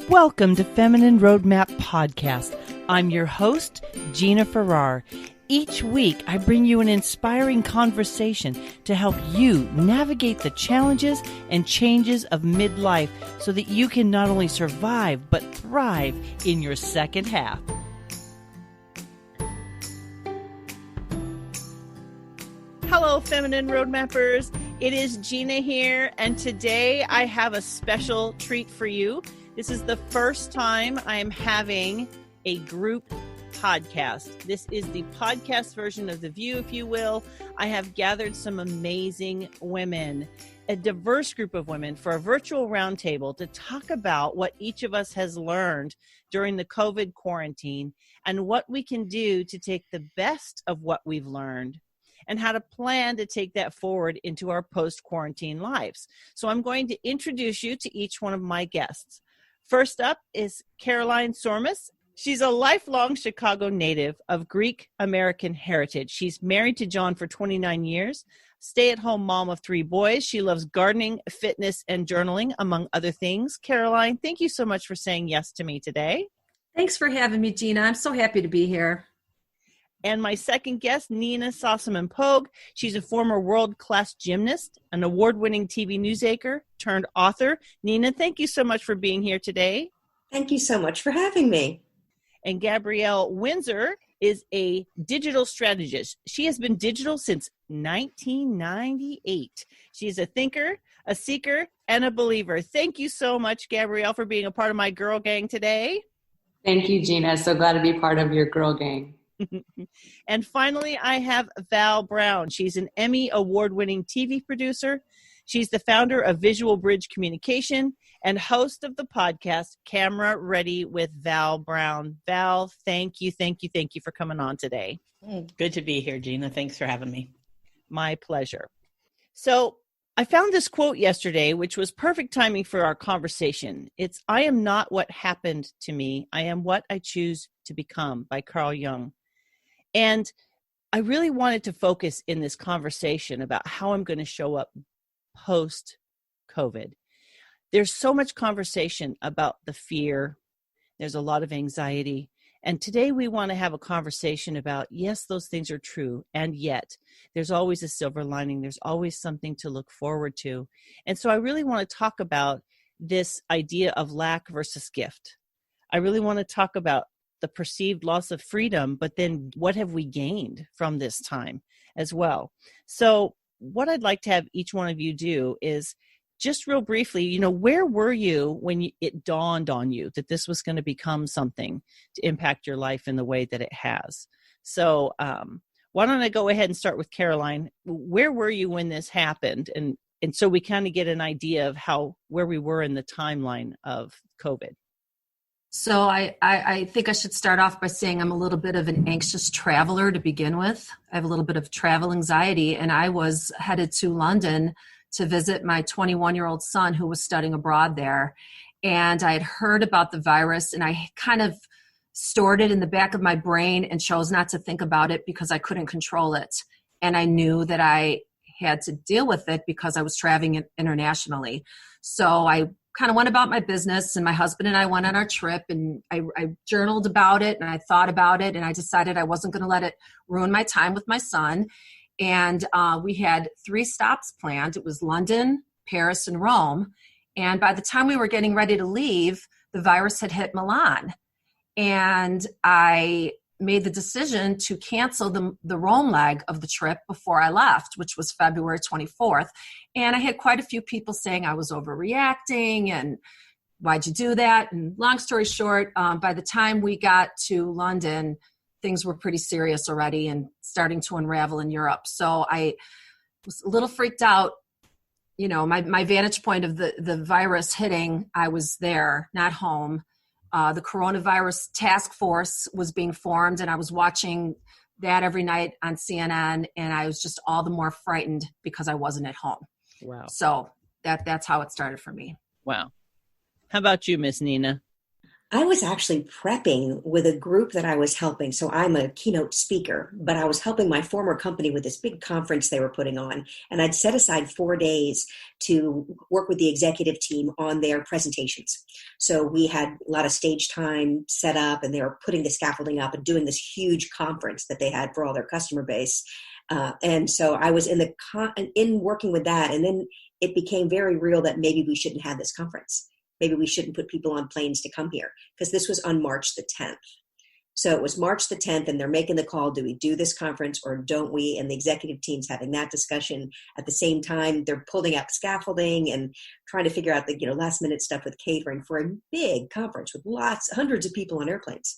Welcome to Feminine Roadmap Podcast. I'm your host, Gina-r-Farrar. Each week, I bring you an inspiring conversation to help you navigate the challenges and changes of midlife so that you can not only survive, but thrive in your second half. Hello, Feminine Roadmappers. It is Gina here, and today I have a special treat for you. This is the first time I am having a group podcast. This is the podcast version of The View, if you will. I have gathered some amazing women, a diverse group of women, for a virtual roundtable to talk about what each of us has learned during the COVID quarantine and what we can do to take the best of what we've learned and how to plan to take that forward into our post-quarantine lives. So I'm going to introduce you to each one of my guests. First up is Caroline Sormus. She's a lifelong Chicago native of Greek American heritage. She's married to John for 29 years, stay-at-home mom of 3 boys. She loves gardening, fitness, and journaling, among other things. Caroline, thank you so much for saying yes to me today. Thanks for having me, Gina. I'm so happy to be here. And my second guest, Nina Sossamon-Pogue. She's a former world-class gymnast, an award-winning TV news anchor turned author. Nina, thank you so much for being here today. Thank you so much for having me. And Gabrielle Windsor is a digital strategist. She has been digital since 1998. She's a thinker, a seeker, and a believer. Thank you so much, Gabrielle, for being a part of my girl gang today. Thank you, Gina. So glad to be part of your girl gang. And finally, I have Val Brown. She's an Emmy award-winning TV producer. She's the founder of Visual Bridge Communication and host of the podcast Camera Ready with Val Brown. Val, thank you for coming on today. Good to be here, Gina. Thanks for having me. My pleasure. So I found this quote yesterday, which was perfect timing for our conversation. It's, "I am not what happened to me. I am what I choose to become," by Carl Jung. And I really wanted to focus in this conversation about how I'm going to show up post-COVID. There's so much conversation about the fear. There's a lot of anxiety. And today we want to have a conversation about, yes, those things are true. And yet there's always a silver lining. There's always something to look forward to. And so I really want to talk about this idea of lack versus gift. I really want to talk about the perceived loss of freedom, but then what have we gained from this time as well? So what I'd like to have each one of you do is just real briefly, where were you when it dawned on you that this was going to become something to impact your life in the way that it has? So why don't I go ahead and start with Caroline? Where were you when this happened? And so we kind of get an idea of where we were in the timeline of COVID. So I think I should start off by saying I'm a little bit of an anxious traveler to begin with. I have a little bit of travel anxiety, and I was headed to London to visit my 21-year-old son who was studying abroad there. And I had heard about the virus, and I kind of stored it in the back of my brain and chose not to think about it because I couldn't control it. And I knew that I had to deal with it because I was traveling internationally. So I kind of went about my business, and my husband and I went on our trip, and I journaled about it, and I thought about it, and I decided I wasn't going to let it ruin my time with my son. And we had 3 stops planned. It was London, Paris, and Rome. And by the time we were getting ready to leave, the virus had hit Milan. And I made the decision to cancel the Rome leg of the trip before I left, which was February 24th. And I had quite a few people saying I was overreacting and why'd you do that? And long story short, by the time we got to London, things were pretty serious already and starting to unravel in Europe. So I was a little freaked out. My vantage point of the virus hitting, I was there, not home. The coronavirus task force was being formed, and I was watching that every night on CNN, and I was just all the more frightened because I wasn't at home. Wow. So that's how it started for me. Wow. How about you, Miss Nina? I was actually prepping with a group that I was helping. So I'm a keynote speaker, but I was helping my former company with this big conference they were putting on. And I'd set aside 4 days to work with the executive team on their presentations. So we had a lot of stage time set up, and they were putting the scaffolding up and doing this huge conference that they had for all their customer base. And so I was in working with that. And then it became very real that maybe we shouldn't have this conference. Maybe we shouldn't put people on planes to come here, because this was on March the 10th. So it was March the 10th, and they're making the call, do we do this conference or don't we? And the executive team's having that discussion. At the same time, they're pulling up scaffolding and trying to figure out the last minute stuff with catering for a big conference with hundreds of people on airplanes.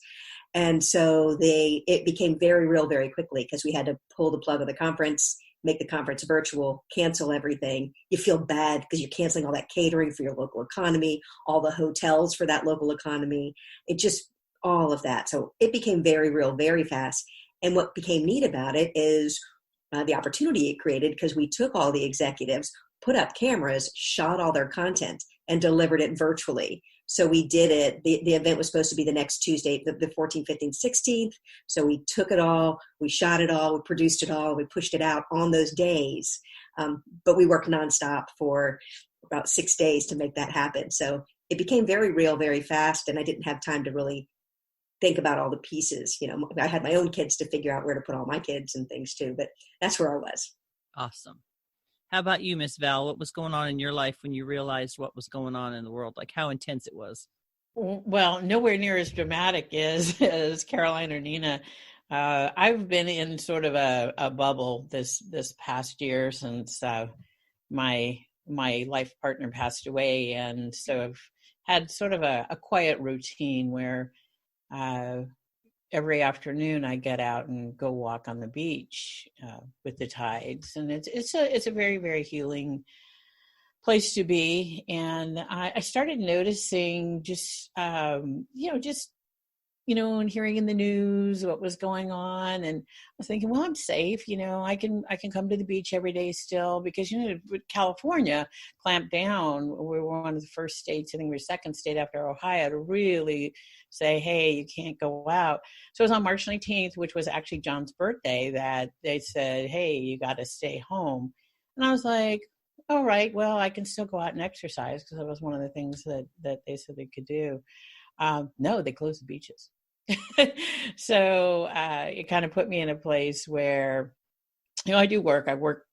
And so it became very real very quickly, because we had to pull the plug of the conference, make the conference virtual, cancel everything. You feel bad because you're canceling all that catering for your local economy, all the hotels for that local economy. It just, all of that. So it became very real, very fast. And what became neat about it is the opportunity it created, because we took all the executives, put up cameras, shot all their content, and delivered it virtually. So we did it. The event was supposed to be the next Tuesday, the 14th, 15th, 16th. So we took it all, we shot it all, we produced it all, we pushed it out on those days. But we worked nonstop for about 6 days to make that happen. So it became very real, very fast. And I didn't have time to really think about all the pieces. I had my own kids to figure out where to put all my kids and things too, but that's where I was. Awesome. How about you, Miss Val? What was going on in your life when you realized what was going on in the world? Like how intense it was? Well, nowhere near as dramatic as Caroline or Nina. I've been in sort of a bubble this past year since my life partner passed away, and so I've had sort of a quiet routine where every afternoon I get out and go walk on the beach with the tides, and it's a very, very healing place to be. And I started noticing and hearing in the news what was going on, and I was thinking, well, I'm safe. I can come to the beach every day still, because California clamped down. We were one of the first states, I think we were second state after Ohio, to really say, hey, you can't go out. So it was on March 19th, which was actually John's birthday, that they said, hey, you got to stay home. And I was like, all right, well, I can still go out and exercise, because that was one of the things that they said they could do. No, they closed the beaches. So it kind of put me in a place where, I do work. I work,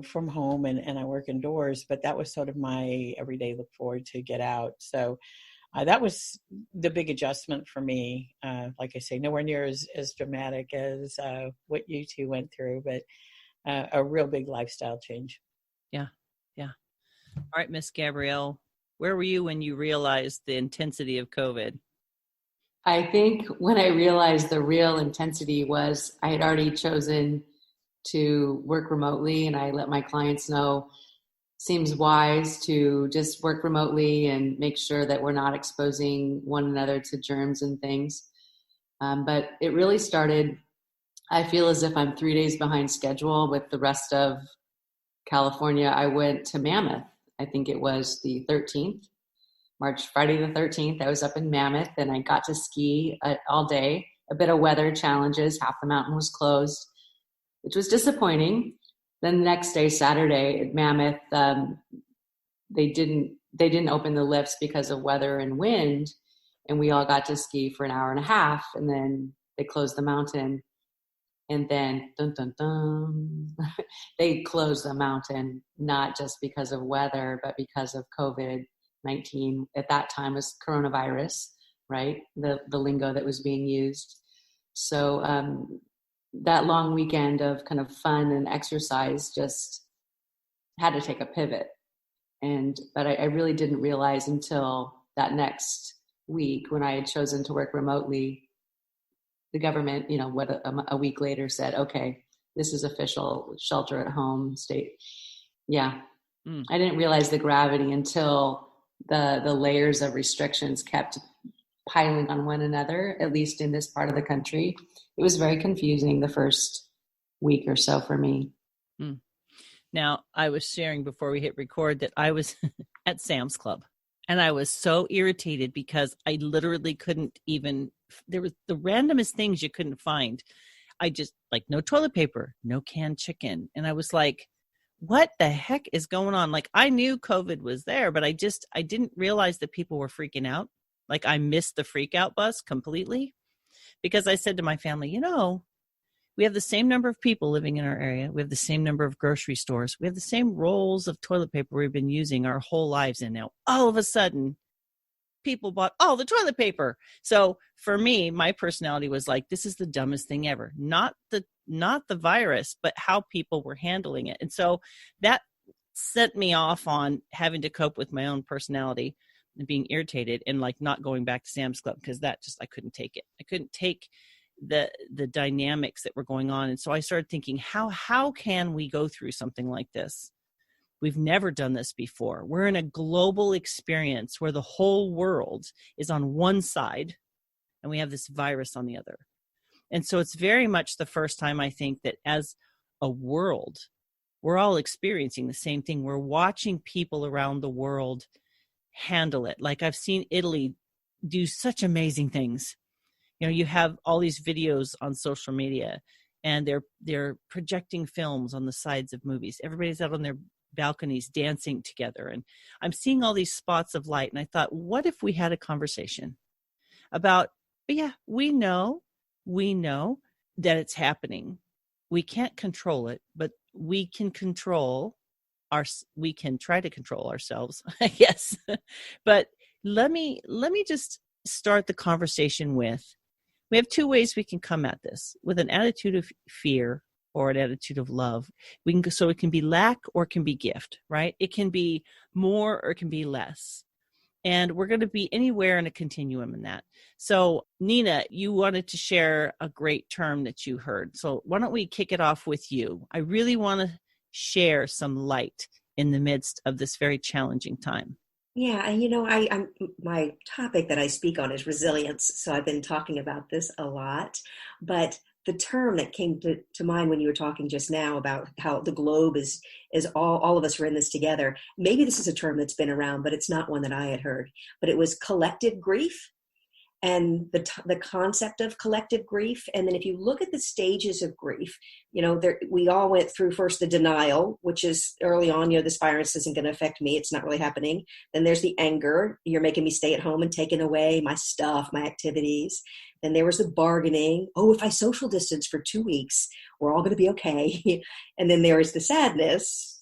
from home and I work indoors, but that was sort of my everyday look forward to get out. So that was the big adjustment for me. Like I say, nowhere near as dramatic as what you two went through, but a real big lifestyle change. Yeah. Yeah. All right, Miss Gabrielle, where were you when you realized the intensity of COVID? I think when I realized the real intensity was I had already chosen to work remotely, and I let my clients know seems wise to just work remotely and make sure that we're not exposing one another to germs and things. But it really started, I feel as if I'm 3 days behind schedule with the rest of California. I went to Mammoth. I think it was the 13th. Friday the 13th, I was up in Mammoth, and I got to ski all day. A bit of weather challenges. Half the mountain was closed, which was disappointing. Then the next day, Saturday at Mammoth, they didn't open the lifts because of weather and wind, and we all got to ski for an hour and a half, and then they closed the mountain. And then, dun, dun, dun, they closed the mountain, not just because of weather, but because of COVID-19. At that time was coronavirus, right? The lingo that was being used. So that long weekend of kind of fun and exercise just had to take a pivot. But I really didn't realize until that next week, when I had chosen to work remotely, the government, a week later said, okay, this is official shelter at home state. Yeah. I didn't realize the gravity until the layers of restrictions kept piling on one another, at least in this part of the country. It was very confusing the first week or so for me. Now, I was sharing before we hit record that I was at Sam's Club. And I was so irritated because I literally couldn't even, there was the randomest things you couldn't find. I just like no toilet paper, no canned chicken. And I was like, what the heck is going on? Like I knew COVID was there, but I didn't realize that people were freaking out. Like I missed the freak out bus completely because I said to my family, we have the same number of people living in our area. We have the same number of grocery stores. We have the same rolls of toilet paper we've been using our whole lives. And now all of a sudden people bought all the toilet paper. So for me, my personality was like, this is the dumbest thing ever. Not the virus, but how people were handling it. And so that set me off on having to cope with my own personality and being irritated and like not going back to Sam's Club because I couldn't take it. I couldn't take the dynamics that were going on. And so I started thinking, how can we go through something like this? We've never done this before. We're in a global experience where the whole world is on one side and we have this virus on the other. And so it's very much the first time I think that as a world, we're all experiencing the same thing. We're watching people around the world handle it. Like I've seen Italy do such amazing things. You have all these videos on social media and they're projecting films on the sides of movies. Everybody's out on their balconies dancing together. And I'm seeing all these spots of light. And I thought, what if we had a conversation about, we know that it's happening. We can't control it, but we can try to control ourselves, I guess. But let me just start the conversation with, we have two ways we can come at this, with an attitude of fear or an attitude of love. So it can be lack or it can be gift, right? It can be more or it can be less. And we're going to be anywhere in a continuum in that. So Nina, you wanted to share a great term that you heard. So why don't we kick it off with you? I really want to share some light in the midst of this very challenging time. Yeah, and I'm my topic that I speak on is resilience. So I've been talking about this a lot, but the term that came to mind when you were talking just now about how the globe is all of us are in this together. Maybe this is a term that's been around, but it's not one that I had heard. But it was collective grief. And the concept of collective grief. And then if you look at the stages of grief, we all went through first the denial, which is early on, this virus isn't going to affect me. It's not really happening. Then there's the anger. You're making me stay at home and taking away my stuff, my activities. Then there was the bargaining. Oh, if I social distance for 2 weeks, we're all going to be okay. And then there is the sadness.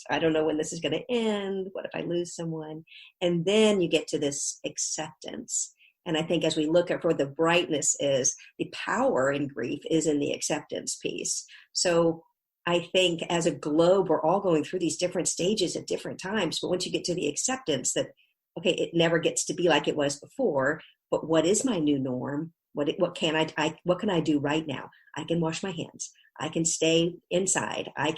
I don't know when this is going to end. What if I lose someone? And then you get to this acceptance. And I think as we look at where the brightness is, the power in grief is in the acceptance piece. So I think as a globe, we're all going through these different stages at different times. But once you get to the acceptance that, okay, it never gets to be like it was before, but what is my new norm? What can I do right now? I can wash my hands. I can stay inside. I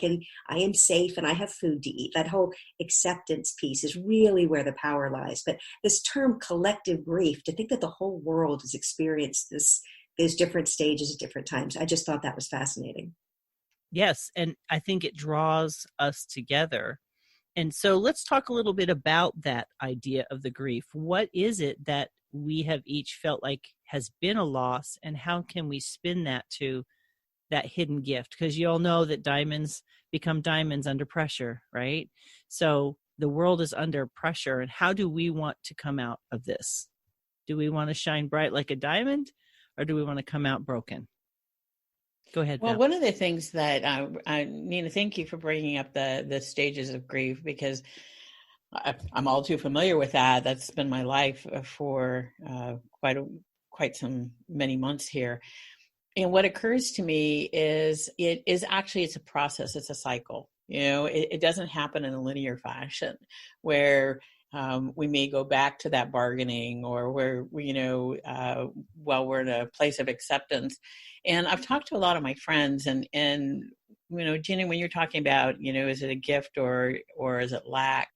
am safe and I have food to eat. That whole acceptance piece is really where the power lies. But this term collective grief, to think that the whole world has experienced these different stages at different times, I just thought that was fascinating. Yes. And I think it draws us together. And so let's talk a little bit about that idea of the grief. What is it that we have each felt like has been a loss, and how can we spin that to that hidden gift? Because you all know that diamonds become diamonds under pressure, right? So the world is under pressure, and how do we want to come out of this? Do we want to shine bright like a diamond, or do we want to come out broken? Go ahead, Well, Beth. one of the things that Nina, thank you for bringing up the stages of grief, because I'm all too familiar with that. That's been my life for quite many months here. And what occurs to me is it's a process. It's a cycle. It doesn't happen in a linear fashion where we may go back to that bargaining, or where while we're in a place of acceptance. And I've talked to a lot of my friends, and Gina, when you're talking about, is it a gift or is it lack?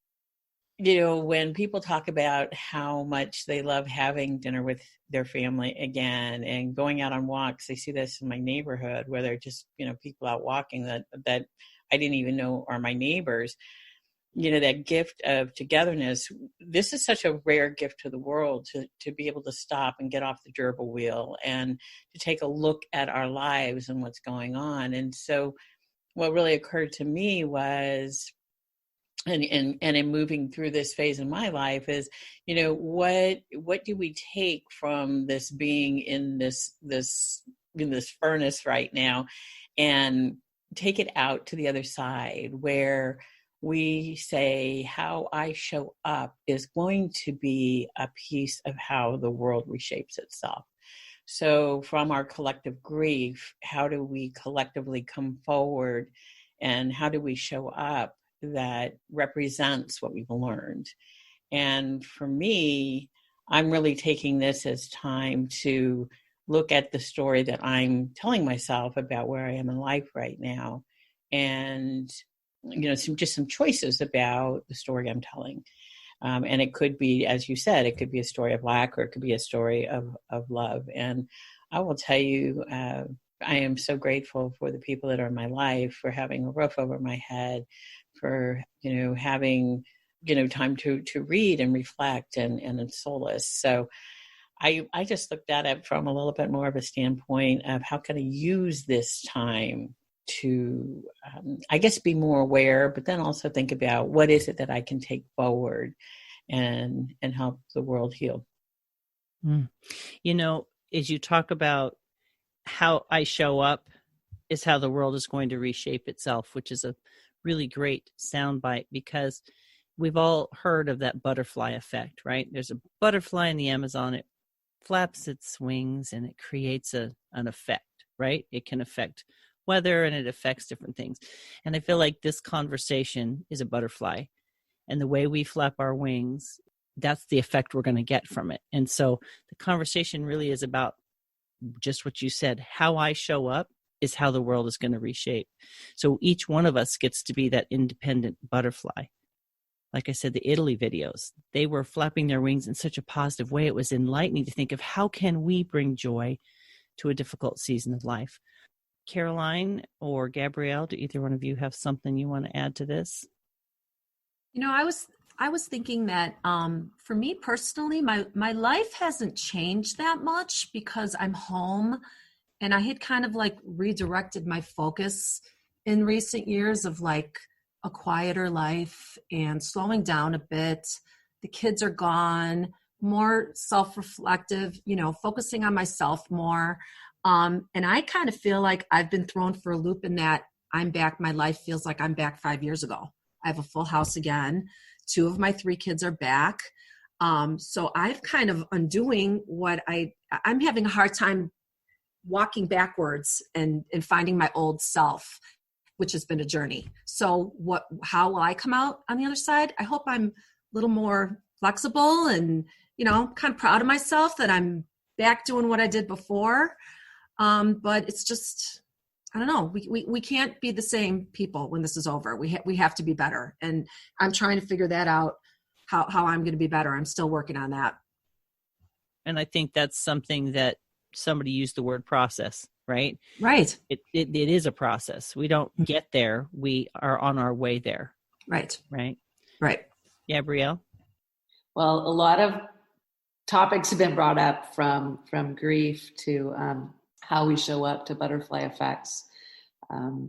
When people talk about how much they love having dinner with their family again and going out on walks, I see this in my neighborhood where they're just, people out walking that I didn't even know are my neighbors. that gift of togetherness. This is such a rare gift to the world, to be able to stop and get off the gerbil wheel and to take a look at our lives and what's going on. And so what really occurred to me was, and in moving through this phase in my life, is, what do we take from this being in this furnace right now, and take it out to the other side, where we say how I show up is going to be a piece of how the world reshapes itself. So from our collective grief, how do we collectively come forward, and how do we show up that represents what we've learned? And for me, I'm really taking this as time to look at the story that I'm telling myself about where I am in life right now, and some choices about the story I'm telling. And it could be, as you said, it could be a story of lack, or it could be a story of love. And I will tell you, I am so grateful for the people that are in my life, for having a roof over my head, for, having, time to read and reflect and solace. So I just looked at it from a little bit more of a standpoint of how can I use this time to, be more aware, but then also think about what is it that I can take forward and help the world heal. As you talk about how I show up is how the world is going to reshape itself, which is a really great soundbite, because we've all heard of that butterfly effect, right? There's a butterfly in the Amazon. It flaps its wings and it creates an effect, right? It can affect weather and it affects different things. And I feel like this conversation is a butterfly, and the way we flap our wings, that's the effect we're going to get from it. And so the conversation really is about just what you said. How I show up is how the world is going to reshape. So each one of us gets to be that independent butterfly. Like I said, the Italy videos, they were flapping their wings in such a positive way. It was enlightening to think of how can we bring joy to a difficult season of life. Caroline or Gabrielle, do either one of you have something you want to add to this? I was thinking that for me personally, my life hasn't changed that much because I'm home, and I had kind of like redirected my focus in recent years of like a quieter life and slowing down a bit. The kids are gone, more self-reflective, focusing on myself more. And I kind of feel like I've been thrown for a loop in that I'm back. My life feels like I'm back 5 years ago. I have a full house again. 2 of my 3 kids are back. So I've kind of undoing what I'm having a hard time walking backwards and finding my old self, which has been a journey. So how will I come out on the other side? I hope I'm a little more flexible and, kind of proud of myself that I'm back doing what I did before. But it's just, I don't know. We can't be the same people when this is over. We have to be better. And I'm trying to figure that out, how I'm going to be better. I'm still working on that. And I think that's something that somebody used the word process, right? Right. It is a process. We don't get there. We are on our way there. Right. Right. Right. Gabrielle? Well, a lot of topics have been brought up from grief to how we show up to butterfly effects.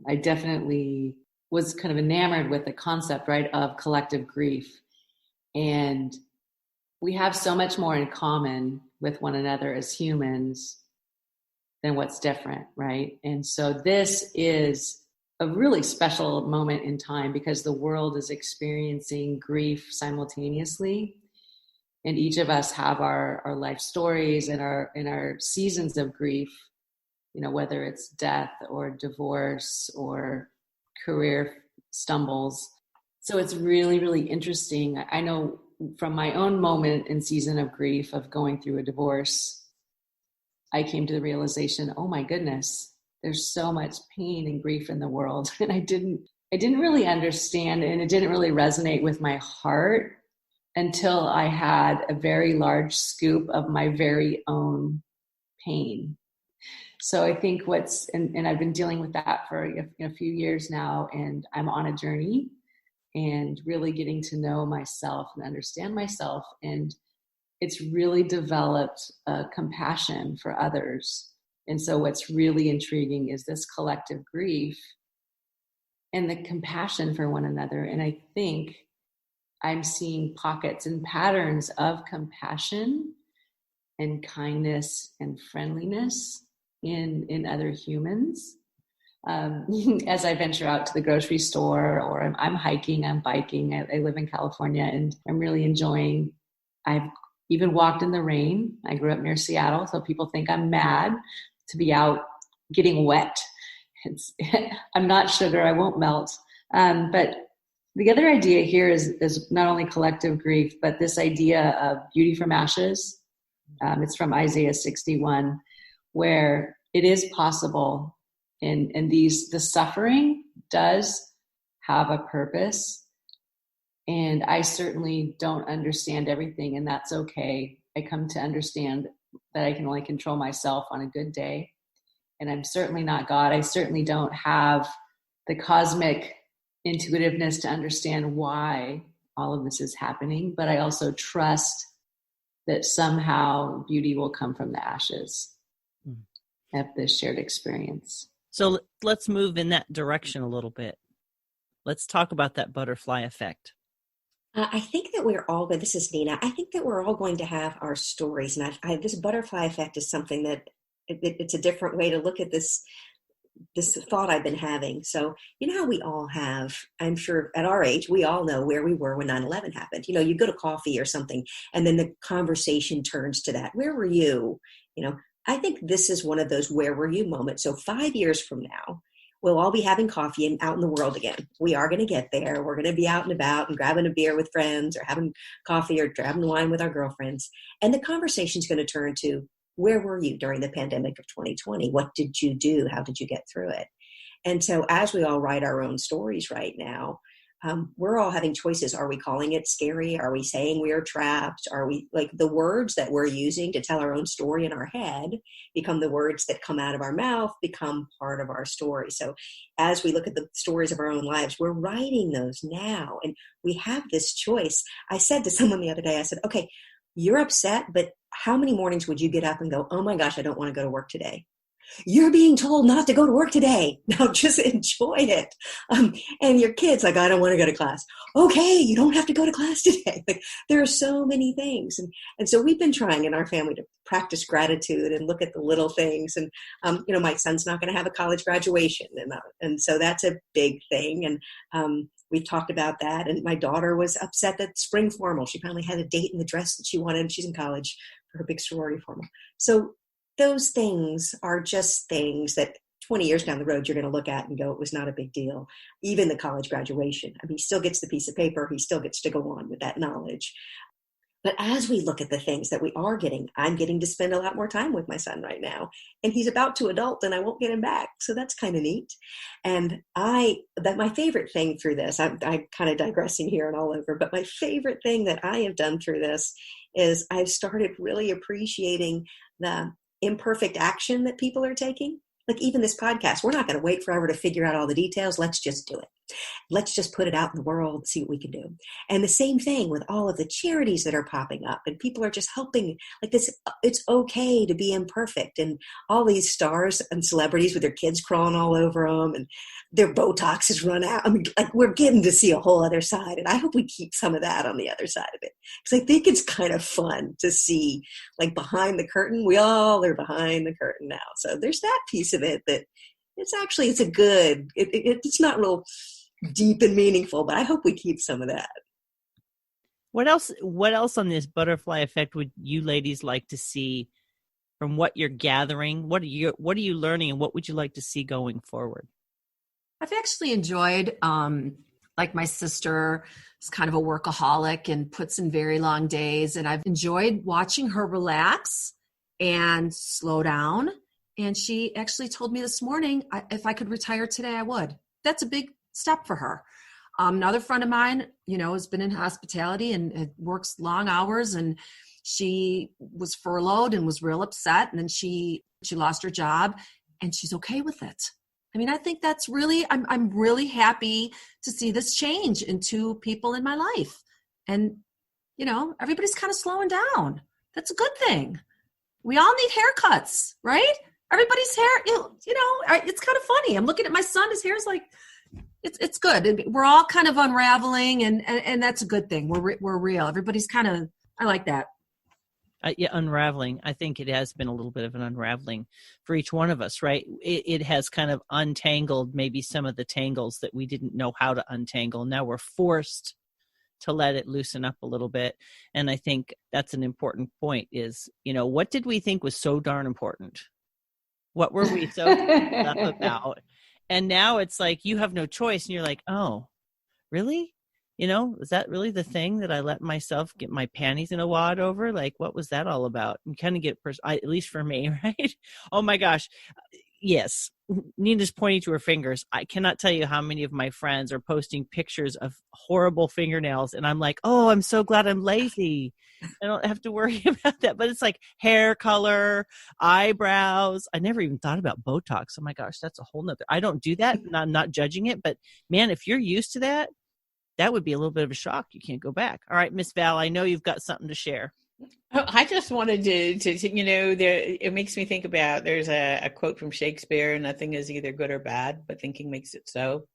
I definitely was kind of enamored with the concept, right, of collective grief. And we have so much more in common with one another as humans than what's different, right? And so this is a really special moment in time because the world is experiencing grief simultaneously. And each of us have our life stories and our seasons of grief, whether it's death or divorce or career stumbles. So it's really, really interesting. I know from my own moment and season of grief of going through a divorce, I came to the realization, oh my goodness, there's so much pain and grief in the world. And I didn't really understand, and it didn't really resonate with my heart until I had a very large scoop of my very own pain. So I think and I've been dealing with that for a few years now, and I'm on a journey. and really getting to know myself and understand myself. And it's really developed compassion for others. And so what's really intriguing is this collective grief and the compassion for one another. And I think I'm seeing pockets and patterns of compassion and kindness and friendliness in other humans. As I venture out to the grocery store, or I'm hiking, I'm biking. I live in California, and I'm really enjoying. I've even walked in the rain. I grew up near Seattle, so people think I'm mad to be out getting wet. I'm not sugar, I won't melt. But the other idea here is not only collective grief, but this idea of beauty from ashes. It's from Isaiah 61, where it is possible, and the suffering does have a purpose. And I certainly don't understand everything, and that's okay. I come to understand that I can only control myself on a good day. And I'm certainly not God. I certainly don't have the cosmic intuitiveness to understand why all of this is happening. But I also trust that somehow beauty will come from the ashes of this shared experience. So let's move in that direction a little bit. Let's talk about that butterfly effect. I think that we're all, but this is Nina, I think that we're all going to have our stories. And this butterfly effect is something that it's a different way to look at this thought I've been having. So, you know how we all have, I'm sure at our age, we all know where we were when 9/11 happened. You know, you go to coffee or something, and then the conversation turns to that. Where were you? You know, I think this is one of those where were you moments. So 5 years from now, we'll all be having coffee and out in the world again. We are going to get there. We're going to be out and about and grabbing a beer with friends, or having coffee or grabbing wine with our girlfriends. And the conversation's going to turn to, where were you during the pandemic of 2020? What did you do? How did you get through it? And so as we all write our own stories right now, we're all having choices. Are we calling it scary? Are we saying we are trapped? Are we, like, the words that we're using to tell our own story in our head become the words that come out of our mouth, become part of our story. So as we look at the stories of our own lives, we're writing those now, and we have this choice. I said to someone the other day, I said, okay, you're upset, but how many mornings would you get up and go, oh my gosh, I don't want to go to work today? You're being told not to go to work today. Now just enjoy it. And your kids, like, I don't want to go to class. Okay, you don't have to go to class today. Like, there are so many things. And so we've been trying in our family to practice gratitude and look at the little things. And, you know, my son's not going to have a college graduation. And so that's a big thing. And we've talked about that. And my daughter was upset that spring formal, she finally had a date in the dress that she wanted. She's in college for her big sorority formal. So those things are just things that 20 years down the road, you're going to look at and go, it was not a big deal. Even the college graduation. I mean, he still gets the piece of paper. He still gets to go on with that knowledge. But as we look at the things that we are getting, I'm getting to spend a lot more time with my son right now. And he's about to adult, and I won't get him back. So that's kind of neat. And my favorite thing through this, I'm kind of digressing here and all over, but my favorite thing that I have done through this is I've started really appreciating the imperfect action that people are taking. Like even this podcast, we're not going to wait forever to figure out all the details. Let's just do it. Let's just put it out in the world, see what we can do. And the same thing with all of the charities that are popping up, and people are just helping like this. It's okay to be imperfect. And all these stars and celebrities with their kids crawling all over them and their Botox has run out. I mean, like, we're getting to see a whole other side. And I hope we keep some of that on the other side of it. Because I think it's kind of fun to see, like, behind the curtain. We all are behind the curtain now. So there's that piece of it that it's a good, it's not real deep and meaningful, but I hope we keep some of that. What else on this butterfly effect would you ladies like to see from what you're gathering? What are you learning, and what would you like to see going forward? I've actually enjoyed, like, my sister is kind of a workaholic and puts in very long days. And I've enjoyed watching her relax and slow down. And she actually told me this morning, if I could retire today, I would. That's a big step for her. Another friend of mine, has been in hospitality and works long hours, and she was furloughed and was real upset. And then she lost her job, and she's okay with it. I mean, I think that's really, I'm really happy to see this change in two people in my life. And, you know, everybody's kind of slowing down. That's a good thing. We all need haircuts, right? Everybody's hair, it's kind of funny. I'm looking at my son, his hair's like, it's good. We're all kind of unraveling, and that's a good thing. We're real. Everybody's kind of, I like that. Yeah, unraveling. I think it has been a little bit of an unraveling for each one of us, right? It has kind of untangled maybe some of the tangles that we didn't know how to untangle. Now we're forced to let it loosen up a little bit. And I think that's an important point is, what did we think was so darn important? What were we so up about? And now it's like you have no choice. And you're like, oh, really? Was that really the thing that I let myself get my panties in a wad over? Like, what was that all about? And kind of get, at least for me, right? Oh my gosh. Yes. Nina's pointing to her fingers. I cannot tell you how many of my friends are posting pictures of horrible fingernails. And I'm like, oh, I'm so glad I'm lazy. I don't have to worry about that. But it's like hair color, eyebrows. I never even thought about Botox. Oh my gosh, that's a whole nother. I don't do that. I'm not judging it. But man, if you're used to that, that would be a little bit of a shock. You can't go back. All right, Miss Val, I know you've got something to share. Oh, I just wanted to it makes me think about, there's a quote from Shakespeare, nothing is either good or bad, but thinking makes it so.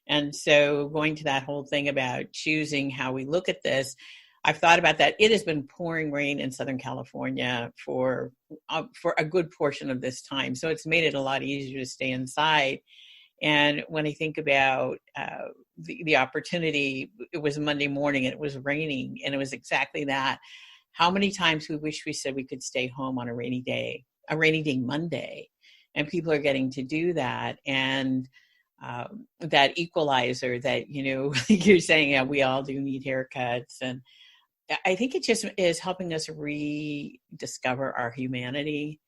And so going to that whole thing about choosing how we look at this, I've thought about that. It has been pouring rain in Southern California for a good portion of this time. So it's made it a lot easier to stay inside. And when I think about the opportunity, it was Monday morning and it was raining, and it was exactly that. How many times we wish we said we could stay home on a rainy day Monday, and people are getting to do that. And that equalizer that, you're saying, yeah, we all do need haircuts. And I think it just is helping us rediscover our humanity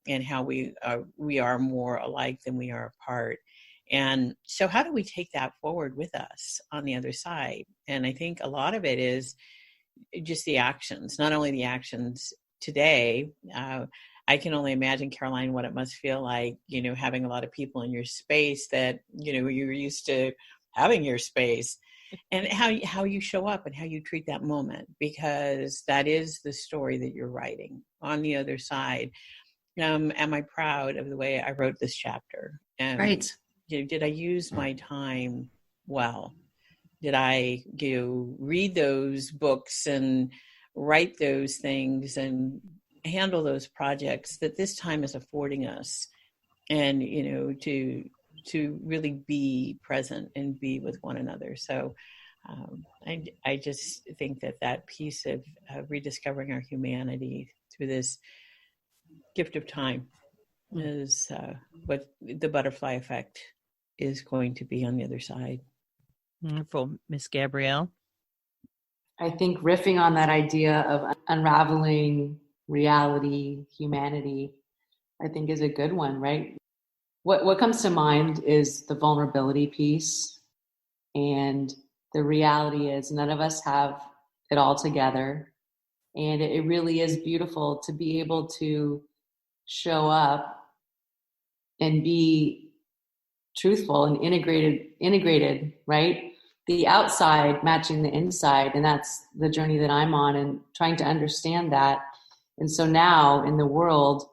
and how we are more alike than we are apart. And so how do we take that forward with us on the other side? And I think a lot of it is just the actions, not only the actions today. I can only imagine, Caroline, what it must feel like, having a lot of people in your space that, you're used to having your space, and how you show up and how you treat that moment, because that is the story that you're writing on the other side. Am I proud of the way I wrote this chapter? And right. Did I use my time well? Did I read those books and write those things and handle those projects that this time is affording us? And, to really be present and be with one another. So I just think that piece of rediscovering our humanity through this gift of time is what the butterfly effect is going to be on the other side. Wonderful. Miss Gabrielle? I think riffing on that idea of unraveling reality, humanity, I think is a good one, right? What comes to mind is the vulnerability piece. And the reality is none of us have it all together. And it really is beautiful to be able to show up and be truthful and integrated, right? The outside matching the inside. And that's the journey that I'm on, and trying to understand that. And so now in the world,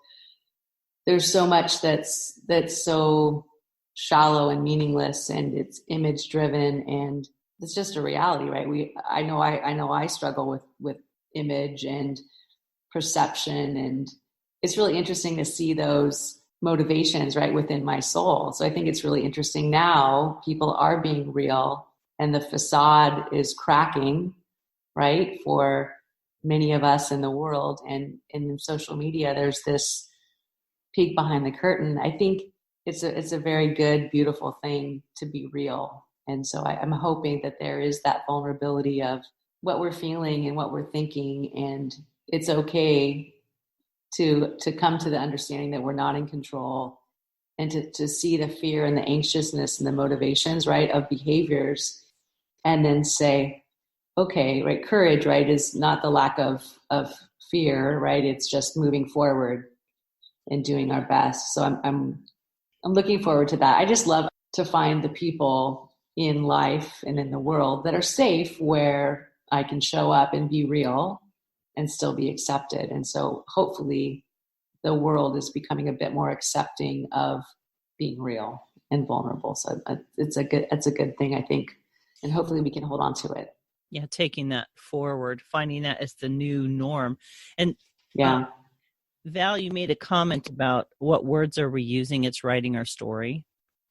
there's so much that's so shallow and meaningless, and it's image driven, and it's just a reality, right? I know I struggle with image and perception, and it's really interesting to see those motivations right within my soul. So I think it's really interesting now. People are being real, and the facade is cracking, right, for many of us in the world. And in social media, there's this peek behind the curtain. I think it's a very good, beautiful thing to be real. And so I'm hoping that there is that vulnerability of what we're feeling and what we're thinking, and it's okay to come to the understanding that we're not in control, and to see the fear and the anxiousness and the motivations, right, of behaviors, and then say, okay, right, courage, right, is not the lack of fear, right? It's just moving forward and doing our best. So I'm I'm looking forward to that. I just love to find the people in life and in the world that are safe, where I can show up and be real and still be accepted. And so hopefully the world is becoming a bit more accepting of being real and vulnerable. So it's a good thing, I think. And hopefully we can hold on to it. Yeah. Taking that forward, finding that as the new norm. And yeah. Val, you made a comment about what words are we using? It's writing our story.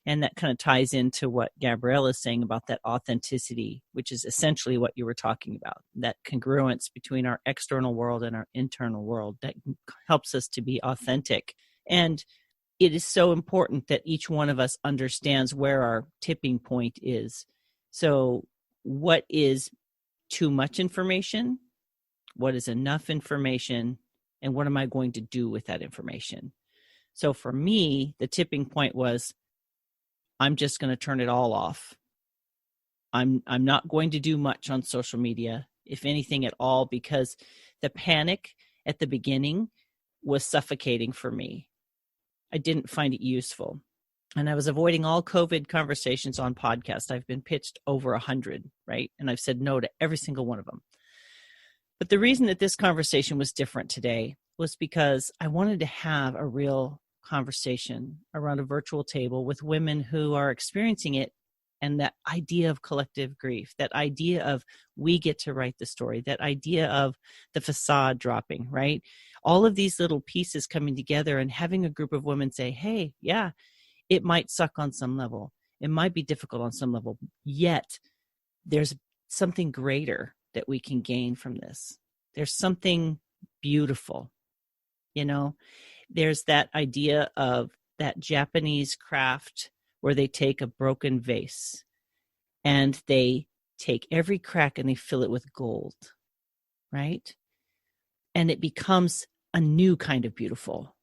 And that kind of ties into what Gabrielle is saying about that authenticity, which is essentially what you were talking about, that congruence between our external world and our internal world that helps us to be authentic. And it is so important that each one of us understands where our tipping point is. So what is too much information? What is enough information? And what am I going to do with that information? So for me, the tipping point was, I'm just going to turn it all off. I'm not going to do much on social media, if anything at all, because the panic at the beginning was suffocating for me. I didn't find it useful. And I was avoiding all COVID conversations on podcasts. I've been pitched over 100, right? And I've said no to every single one of them. But the reason that this conversation was different today was because I wanted to have a real conversation around a virtual table with women who are experiencing it, and that idea of collective grief, that idea of we get to write the story, that idea of the facade dropping, right? All of these little pieces coming together and having a group of women say, hey, yeah, it might suck on some level. It might be difficult on some level, yet there's something greater that we can gain from this. There's something beautiful, There's that idea of that Japanese craft where they take a broken vase and they take every crack and they fill it with gold, right? And it becomes a new kind of beautiful.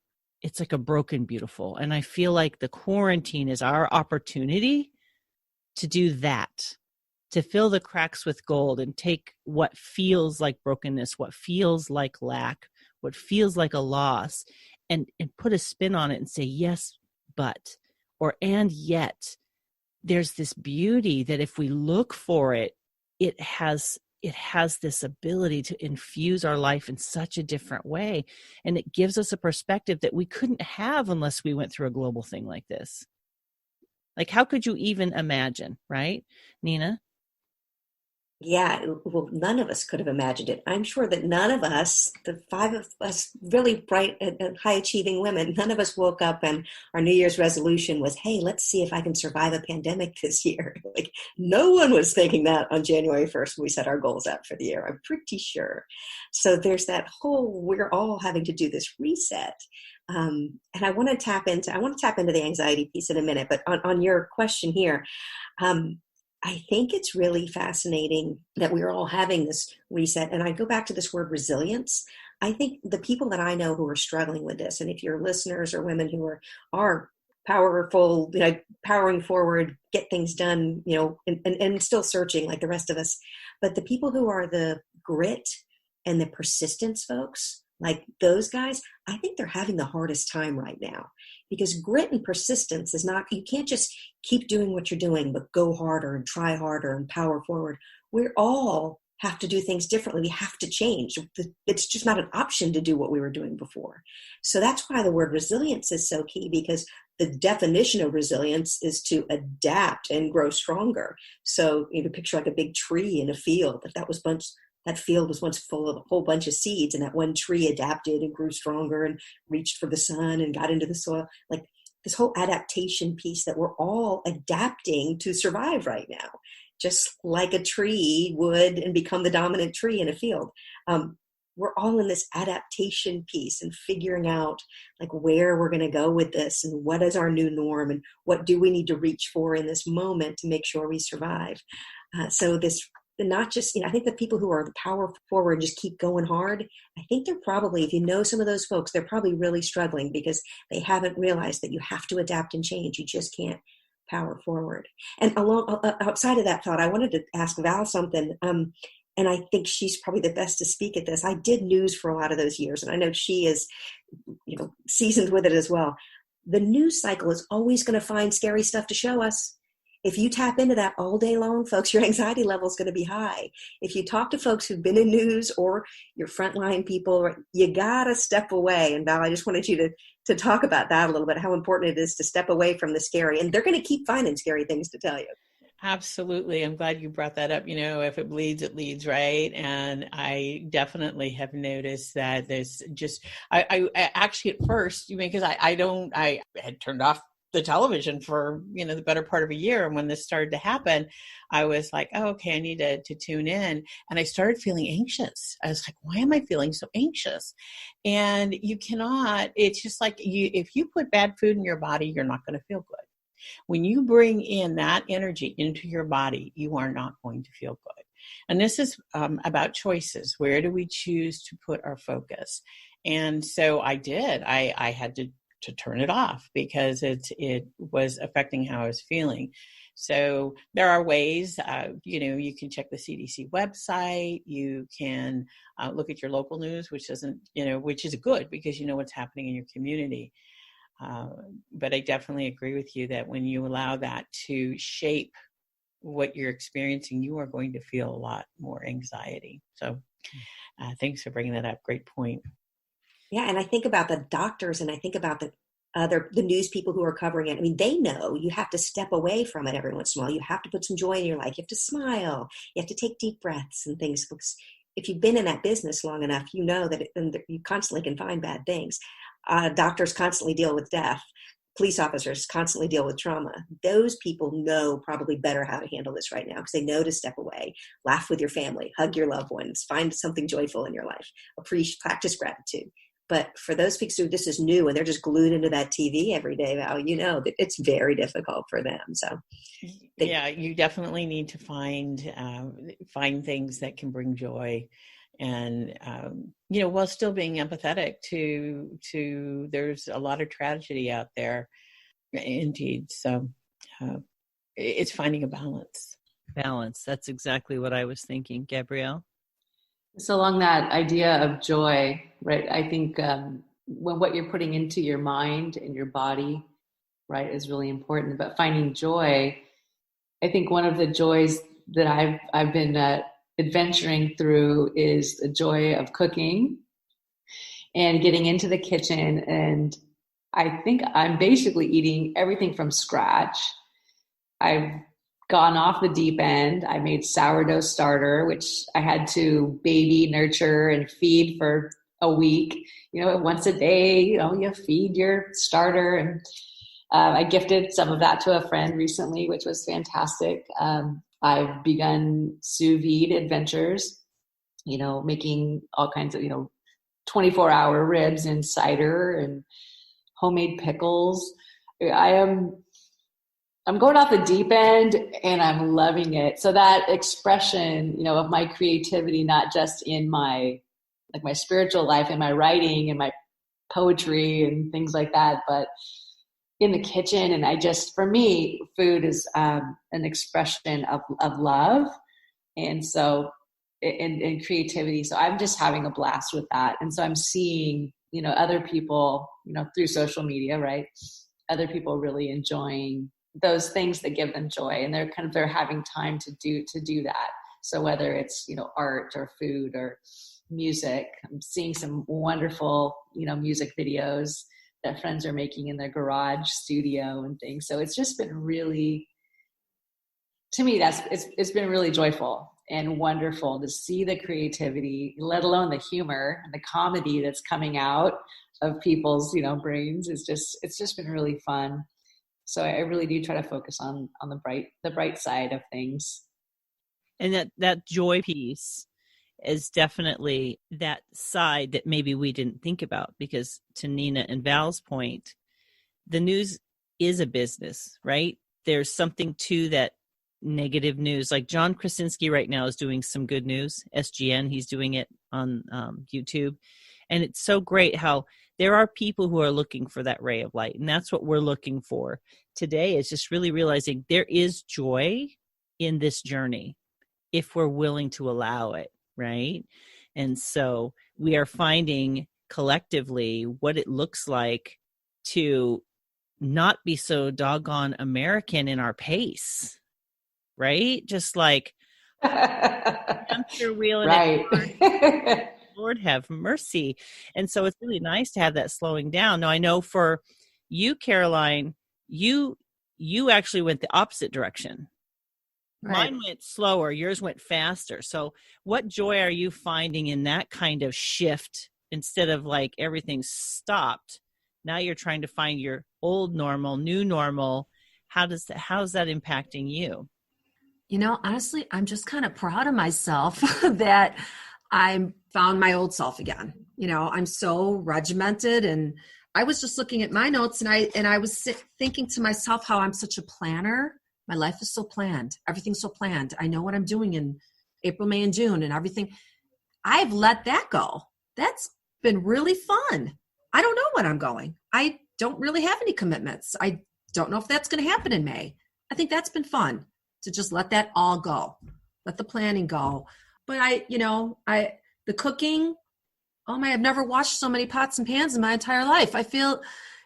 It's like a broken beautiful. And I feel like the quarantine is our opportunity to do that, to fill the cracks with gold and take what feels like brokenness, what feels like lack, what feels like a loss, and put a spin on it and say, yes, but, or, and yet, there's this beauty that if we look for it, it has this ability to infuse our life in such a different way. And it gives us a perspective that we couldn't have unless we went through a global thing like this. Like, how could you even imagine, right, Nina? Yeah, well, none of us could have imagined it. I'm sure that none of us, the five of us really bright and high-achieving women, none of us woke up and our New Year's resolution was, hey, let's see if I can survive a pandemic this year. Like, no one was thinking that on January 1st when we set our goals out for the year, I'm pretty sure. So there's that whole, we're all having to do this reset. And I want to tap into the anxiety piece in a minute, but on your question here, I think it's really fascinating that we're all having this reset. And I go back to this word resilience. I think the people that I know who are struggling with this, and if you're listeners or women who are powerful, powering forward, get things done, and still searching like the rest of us, but the people who are the grit and the persistence folks, like those guys, I think they're having the hardest time right now, because grit and persistence is not, you can't just keep doing what you're doing, but go harder and try harder and power forward. We all have to do things differently. We have to change. It's just not an option to do what we were doing before. So that's why the word resilience is so key, because the definition of resilience is to adapt and grow stronger. So you can picture like a big tree in a field. If that field was once full of a whole bunch of seeds, and that one tree adapted and grew stronger and reached for the sun and got into the soil. Like this whole adaptation piece that we're all adapting to survive right now, just like a tree would and become the dominant tree in a field. We're all in this adaptation piece and figuring out like where we're going to go with this and what is our new norm and what do we need to reach for in this moment to make sure we survive. So this, not just, I think the people who are the power forward just keep going hard. I think they're probably, if you know some of those folks, they're probably really struggling because they haven't realized that you have to adapt and change. You just can't power forward. And outside of that thought, I wanted to ask Val something. And I think she's probably the best to speak at this. I did news for a lot of those years, and I know she is, seasoned with it as well. the news cycle is always going to find scary stuff to show us. If you tap into that all day long, folks, your anxiety level is going to be high. If you talk to folks who've been in news or your frontline people, you got to step away. And Val, I just wanted you to talk about that a little bit, how important it is to step away from the scary. And they're going to keep finding scary things to tell you. Absolutely. I'm glad you brought that up. If it bleeds, it leads, right? And I definitely have noticed that there's just, I actually at first, because I had turned off the television for, the better part of a year. And when this started to happen, I was like, oh, okay, I need to tune in. And I started feeling anxious. I was like, why am I feeling so anxious? And you cannot, it's just like if you put bad food in your body, you're not going to feel good. When you bring in that energy into your body, you are not going to feel good. And this is about choices. Where do we choose to put our focus? And so I did. I had to turn it off because it was affecting how I was feeling. So there are ways, you can check the CDC website. You can look at your local news, which is good because you know what's happening in your community. But I definitely agree with you that when you allow that to shape what you're experiencing, you are going to feel a lot more anxiety. So thanks for bringing that up. Great point. Yeah, and I think about the doctors and I think about the news people who are covering it. I mean, they know you have to step away from it every once in a while. You have to put some joy in your life. You have to smile. You have to take deep breaths and things. If you've been in that business long enough, you know that you constantly can find bad things. Doctors constantly deal with death. Police officers constantly deal with trauma. Those people know probably better how to handle this right now because they know to step away, laugh with your family, hug your loved ones, find something joyful in your life, practice gratitude. But for those folks who this is new and they're just glued into that TV every day, Val, that it's very difficult for them. So, you definitely need to find things that can bring joy. And, while still being empathetic to there's a lot of tragedy out there indeed. So it's finding a balance. That's exactly what I was thinking. Gabrielle? So along that idea of joy, right? I think when what you're putting into your mind and your body, right, is really important. But finding joy, I think one of the joys that I've been adventuring through is the joy of cooking and getting into the kitchen. And I think I'm basically eating everything from scratch. I've gone off the deep end. I made sourdough starter, which I had to baby, nurture, and feed for a week. Once a day, you feed your starter. And I gifted some of that to a friend recently, which was fantastic. I've begun sous vide adventures, making all kinds of, 24-hour ribs and cider and homemade pickles. I'm going off the deep end and I'm loving it. So that expression, of my creativity, not just in my spiritual life and my writing and my poetry and things like that, but in the kitchen. And for me, food is an expression of love. And so, and creativity. So I'm just having a blast with that. And so I'm seeing, other people, through social media, right? Other people really enjoying those things that give them joy, and they're having time to do that. So whether it's, art or food or music, I'm seeing some wonderful, music videos that friends are making in their garage studio and things. So it's just been really, to me, it's been really joyful and wonderful to see the creativity, let alone the humor and the comedy that's coming out of people's, brains. It's just been really fun. So I really do try to focus on the bright side of things. And that joy piece is definitely that side that maybe we didn't think about, because to Nina and Val's point, the news is a business, right? There's something to that negative news. Like John Krasinski right now is doing some good news. SGN, he's doing it on YouTube. And it's so great how there are people who are looking for that ray of light. And that's what we're looking for today, is just really realizing there is joy in this journey if we're willing to allow it, right? And so we are finding collectively what it looks like to not be so doggone American in our pace, right? Just like hamster wheel in right. it. Lord have mercy. And so it's really nice to have that slowing down. Now I know for you, Caroline, you actually went the opposite direction. Right. Mine went slower, yours went faster. So what joy are you finding in that kind of shift instead of like everything stopped? Now you're trying to find your old normal, new normal. How's that impacting you? You know, honestly, I'm just kind of proud of myself that I found my old self again. You know, I'm so regimented, and I was just looking at my notes, and I was thinking to myself how I'm such a planner. My life is so planned. Everything's so planned. I know what I'm doing in April, May, and June and everything. I've let that go. That's been really fun. I don't know when I'm going. I don't really have any commitments. I don't know if that's going to happen in May. I think that's been fun to just let that all go. Let the planning go. But the cooking, I've never washed so many pots and pans in my entire life. I feel,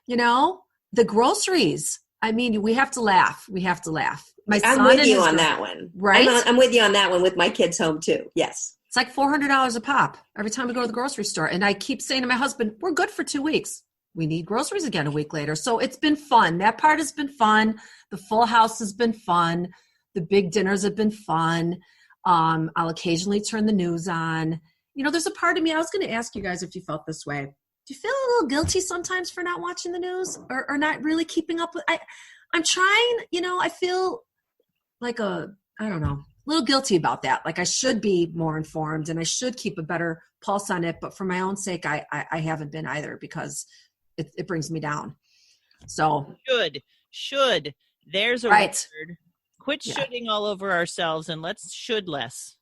the groceries. I mean, we have to laugh. I'm with you on that one. Right? I'm with you on that one with my kids home too. Yes. It's like $400 a pop every time we go to the grocery store. And I keep saying to my husband, we're good for 2 weeks. We need groceries again a week later. So it's been fun. That part has been fun. The full house has been fun. The big dinners have been fun. I'll occasionally turn the news on. There's a part of me, I was going to ask you guys if you felt this way. Do you feel a little guilty sometimes for not watching the news or not really keeping up with, I'm trying, I feel like a little guilty about that. Like I should be more informed and I should keep a better pulse on it. But for my own sake, I haven't been either because it brings me down. So should, there's a right. word. Quit shoulding all over ourselves and let's should less.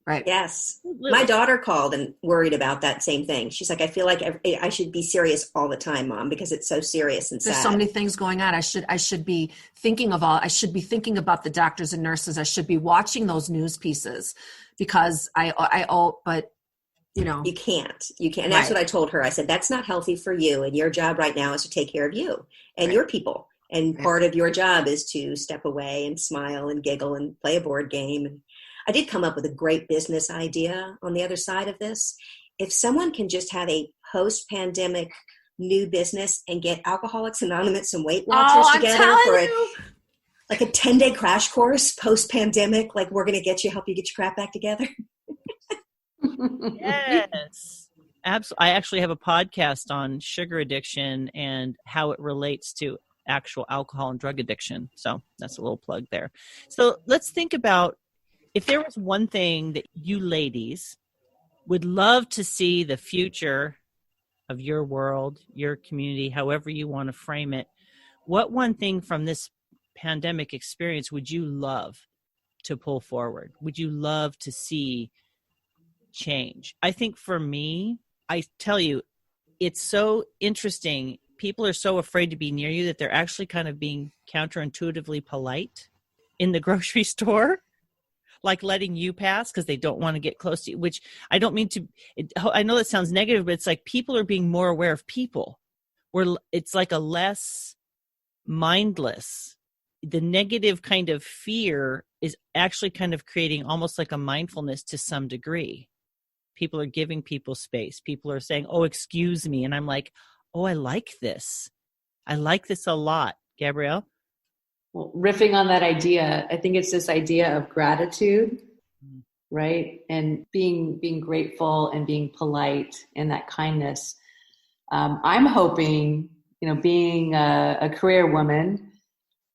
Right. Yes. My daughter called and worried about that same thing. She's like, I feel like I should be serious all the time, Mom, because it's so serious and sad. There's so many things going on. I should be thinking about the doctors and nurses. I should be watching those news pieces because but you can't. And right. That's what I told her. I said, that's not healthy for you. And your job right now is to take care of you and right. your people. And part of your job is to step away and smile and giggle and play a board game. And I did come up with a great business idea on the other side of this. If someone can just have post-pandemic new business and get Alcoholics Anonymous and Weight Watchers together for like a 10-day crash course post-pandemic, like we're going to help you get your crap back together. Yes. Absolutely. I actually have a podcast on sugar addiction and how it relates to actual alcohol and drug addiction. So that's a little plug there. So let's think about if there was one thing that you ladies would love to see the future of your world, your community, however you want to frame it, what one thing from this pandemic experience would you love to pull forward? Would you love to see change? I think for me, I tell you, it's so interesting. People are so afraid to be near you that they're actually kind of being counterintuitively polite in the grocery store, like letting you pass because they don't want to get close to you, which I don't mean to, I know that sounds negative, but it's like people are being more aware of people where it's like a less mindless. The negative kind of fear is actually kind of creating almost like a mindfulness to some degree. People are giving people space. People are saying, oh, excuse me. And I'm like, oh, I like this. I like this a lot. Gabrielle? Well, riffing on that idea, I think it's this idea of gratitude, right? And being grateful and being polite and that kindness. I'm hoping, being a career woman,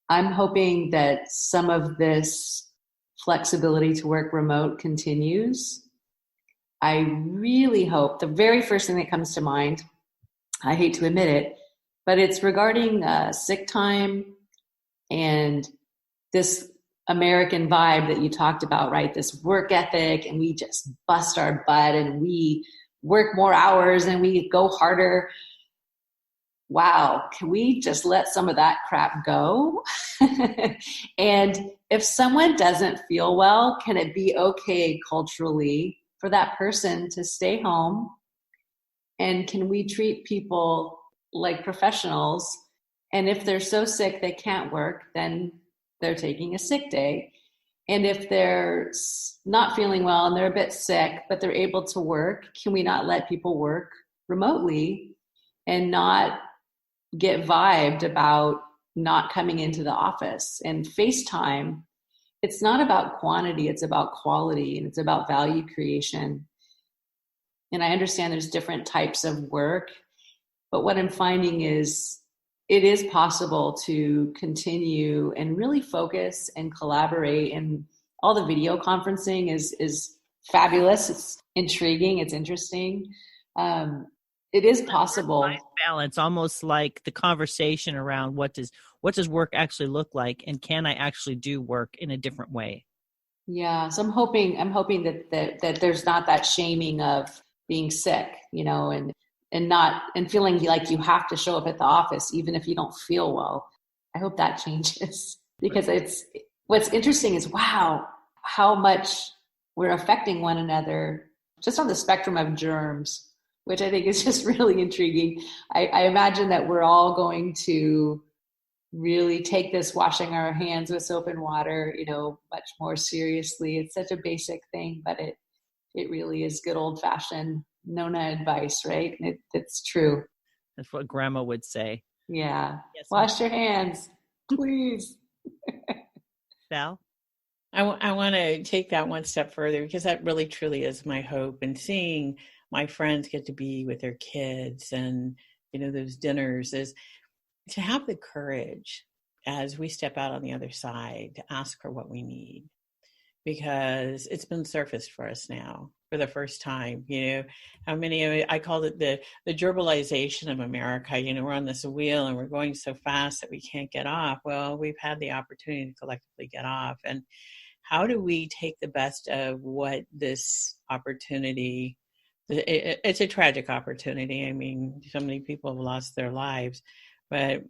I'm hoping that some of this flexibility to work remote continues. I really hope, the very first thing that comes to mind, I hate to admit it, but it's regarding sick time and this American vibe that you talked about, right? This work ethic, and we just bust our butt and we work more hours and we go harder. Wow, can we just let some of that crap go? And if someone doesn't feel well, can it be okay culturally for that person to stay home? And can we treat people like professionals And if they're so sick they can't work, then they're taking a sick day. And if they're not feeling well and they're a bit sick, but they're able to work, can we not let people work remotely and not get vibed about not coming into the office? And FaceTime, it's not about quantity, it's about quality, and it's about value creation. And I understand there's different types of work, but what I'm finding is it is possible to continue and really focus and collaborate. And all the video conferencing is fabulous. It's intriguing. It's interesting. It is possible. Life balance, almost like the conversation around what does work actually look like, and can I actually do work in a different way? Yeah. So I'm hoping that there's not that shaming of being sick, and feeling like you have to show up at the office even if you don't feel well. I hope that changes, because what's interesting is, wow, how much we're affecting one another just on the spectrum of germs, which I think is just really intriguing. I imagine that we're all going to really take this washing our hands with soap and water, much more seriously. It's such a basic thing, but it really is good old fashioned Nona advice, right? It's true. That's what grandma would say. Yeah. Yes, wash your hands, please. Val? I want to take that one step further, because that really truly is my hope. And seeing my friends get to be with their kids and, those dinners, is to have the courage as we step out on the other side to ask for what we need, because it's been surfaced for us now for the first time. How many, I called it the gerbilization of America. We're on this wheel and we're going so fast that we can't get off. Well, we've had the opportunity to collectively get off. And how do we take the best of what this opportunity, it's a tragic opportunity. I mean, so many people have lost their lives, but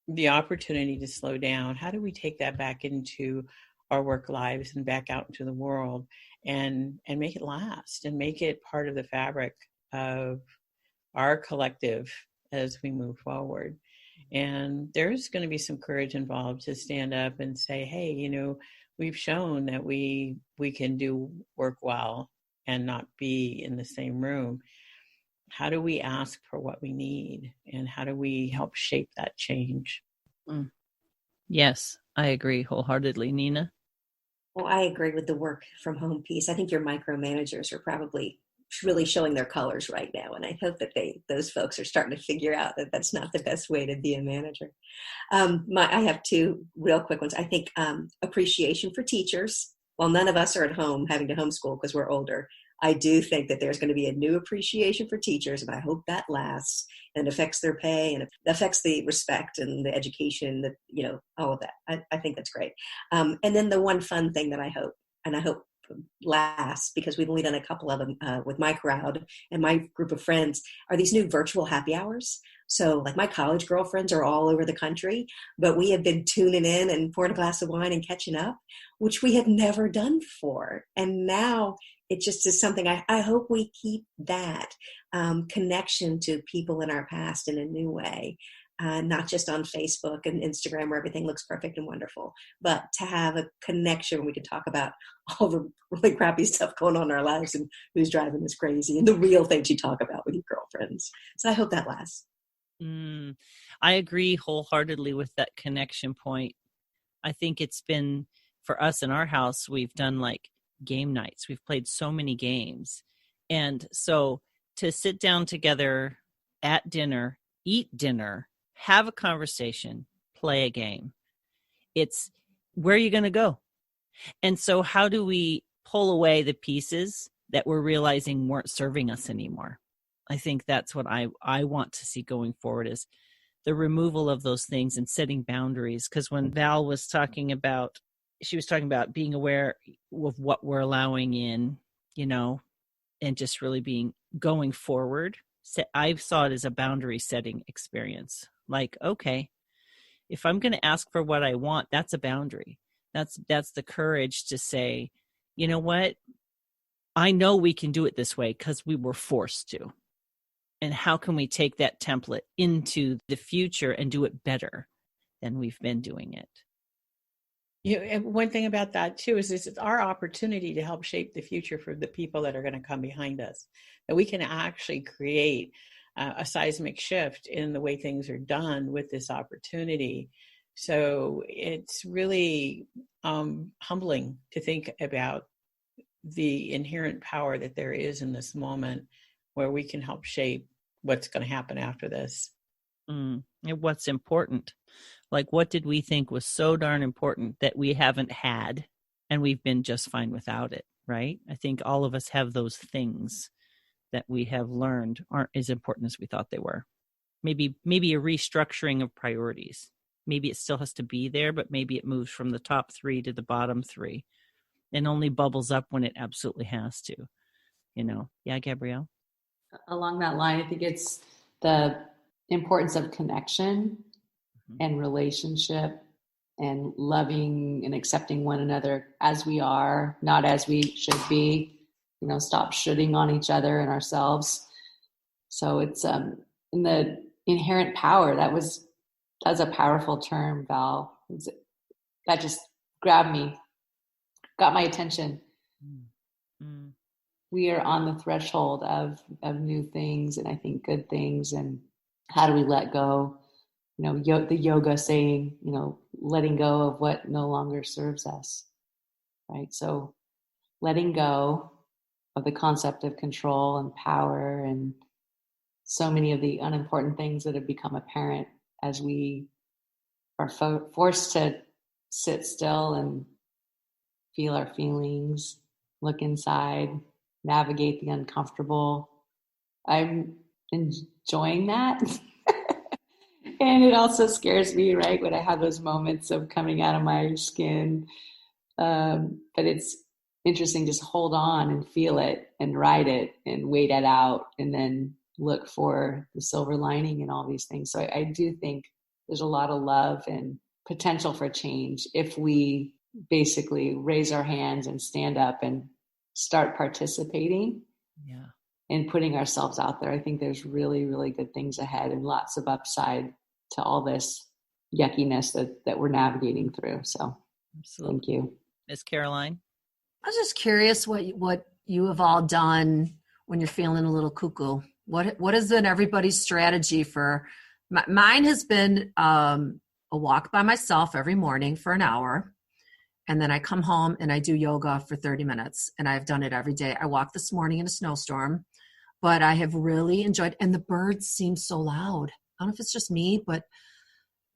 the opportunity to slow down, how do we take that back into our work lives and back out into the world and make it last and make it part of the fabric of our collective as we move forward? And there's going to be some courage involved to stand up and say, hey, we've shown that we can do work well and not be in the same room. How do we ask for what we need, and how do we help shape that change? Yes, I agree wholeheartedly. Nina? Well, I agree with the work from home piece. I think your micromanagers are probably really showing their colors right now. And I hope that those folks are starting to figure out that that's not the best way to be a manager. I have two real quick ones. I think appreciation for teachers. While none of us are at home having to homeschool because we're older, I do think that there's going to be a new appreciation for teachers, and I hope that lasts and affects their pay and affects the respect and the education, that, all of that. I think that's great. And then the one fun thing that I hope lasts, because we've only done a couple of them with my crowd and my group of friends, are these new virtual happy hours. So like my college girlfriends are all over the country, but we have been tuning in and pouring a glass of wine and catching up, which we have never done before. And now it just is something I hope we keep that connection to people in our past in a new way. Not just on Facebook and Instagram where everything looks perfect and wonderful, but to have a connection where we can talk about all the really crappy stuff going on in our lives and who's driving us crazy and the real things you talk about with your girlfriends. So I hope that lasts. I agree wholeheartedly with that connection point. I think it's been, for us in our house, we've done like game nights. We've played so many games. And so to sit down together at dinner, eat dinner, have a conversation, play a game, it's where are you going to go? And so how do we pull away the pieces that we're realizing weren't serving us anymore? I think that's what I want to see going forward, is the removal of those things and setting boundaries. Because when Val was talking about, she was talking about being aware of what we're allowing in, and just really going forward. So I saw it as a boundary setting experience. Like, okay, if I'm going to ask for what I want, that's a boundary. That's the courage to say, you know what? I know we can do it this way because we were forced to. And how can we take that template into the future and do it better than we've been doing it? And one thing about that too is it's our opportunity to help shape the future for the people that are going to come behind us. That we can actually create a seismic shift in the way things are done with this opportunity. So it's really humbling to think about the inherent power that there is in this moment, where we can help shape what's going to happen after this. And what's important? Like, what did we think was so darn important that we haven't had, and we've been just fine without it, right? I think all of us have those things that we have learned aren't as important as we thought they were. Maybe a restructuring of priorities. Maybe it still has to be there, but maybe it moves from the top 3 to the bottom 3 and only bubbles up when it absolutely has to, Yeah, Gabrielle? Along that line, I think it's the importance of connection and relationship and loving and accepting one another as we are, not as we should be. Stop shoulding on each other and ourselves. So it's in the inherent power. That's a powerful term, Val. That just grabbed me, got my attention. Mm-hmm. We are on the threshold of new things, and I think good things. And how do we let go? The yoga saying, letting go of what no longer serves us, right? So letting go of the concept of control and power and so many of the unimportant things that have become apparent as we are forced to sit still and feel our feelings, look inside, navigate the uncomfortable. I'm enjoying that. And it also scares me, right, when I have those moments of coming out of my skin. But it's interesting, just hold on and feel it and ride it and wait it out and then look for the silver lining in all these things. So I do think there's a lot of love and potential for change if we basically raise our hands and stand up and start participating. Yeah. And putting ourselves out there. I think there's really, really good things ahead and lots of upside to all this yuckiness that we're navigating through. So absolutely. Thank you. Miss Caroline? I was just curious what you have all done when you're feeling a little cuckoo. What has been everybody's strategy for? Mine has been a walk by myself every morning for an hour. And then I come home and I do yoga for 30 minutes. And I've done it every day. I walked this morning in a snowstorm, but I have really enjoyed, and the birds seem so loud. I don't know if it's just me, but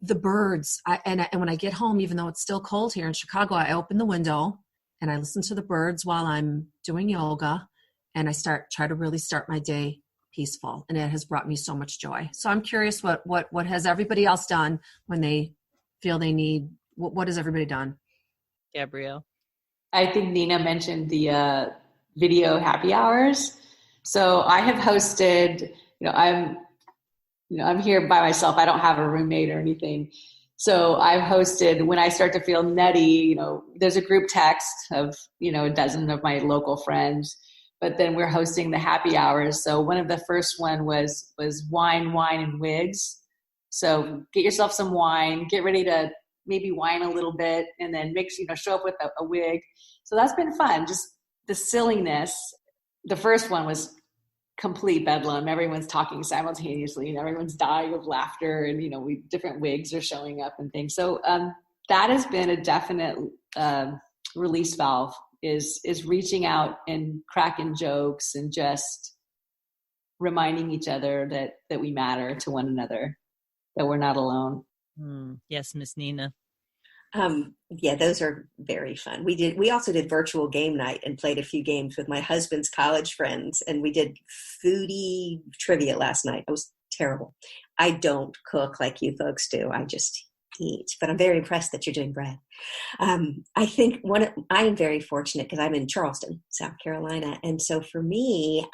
the birds, and when I get home, even though it's still cold here in Chicago, I open the window and I listen to the birds while I'm doing yoga, and I try to really start my day peaceful. And it has brought me so much joy. So I'm curious what has everybody else done when they feel they need, what has everybody done? Gabrielle? I think Nina mentioned the video happy hours. So I have hosted, I'm here by myself. I don't have a roommate or anything. So I've hosted, when I start to feel nutty, there's a group text of, a dozen of my local friends, but then we're hosting the happy hours. So one of the first one was wine, and wigs. So get yourself some wine, get ready to maybe whine a little bit, and then show up with a wig. So that's been fun. Just the silliness. The first one was complete bedlam. Everyone's talking simultaneously and everyone's dying of laughter, and different wigs are showing up and things. So that has been a definite release valve, is reaching out and cracking jokes and just reminding each other that we matter to one another, that we're not alone. Yes, Miss Nina. Yeah, those are very fun. We also did virtual game night and played a few games with my husband's college friends, and we did foodie trivia last night. It was terrible. I don't cook like you folks do. I just eat, but I'm very impressed that you're doing bread. I think I am very fortunate because I'm in Charleston, South Carolina. And so for me,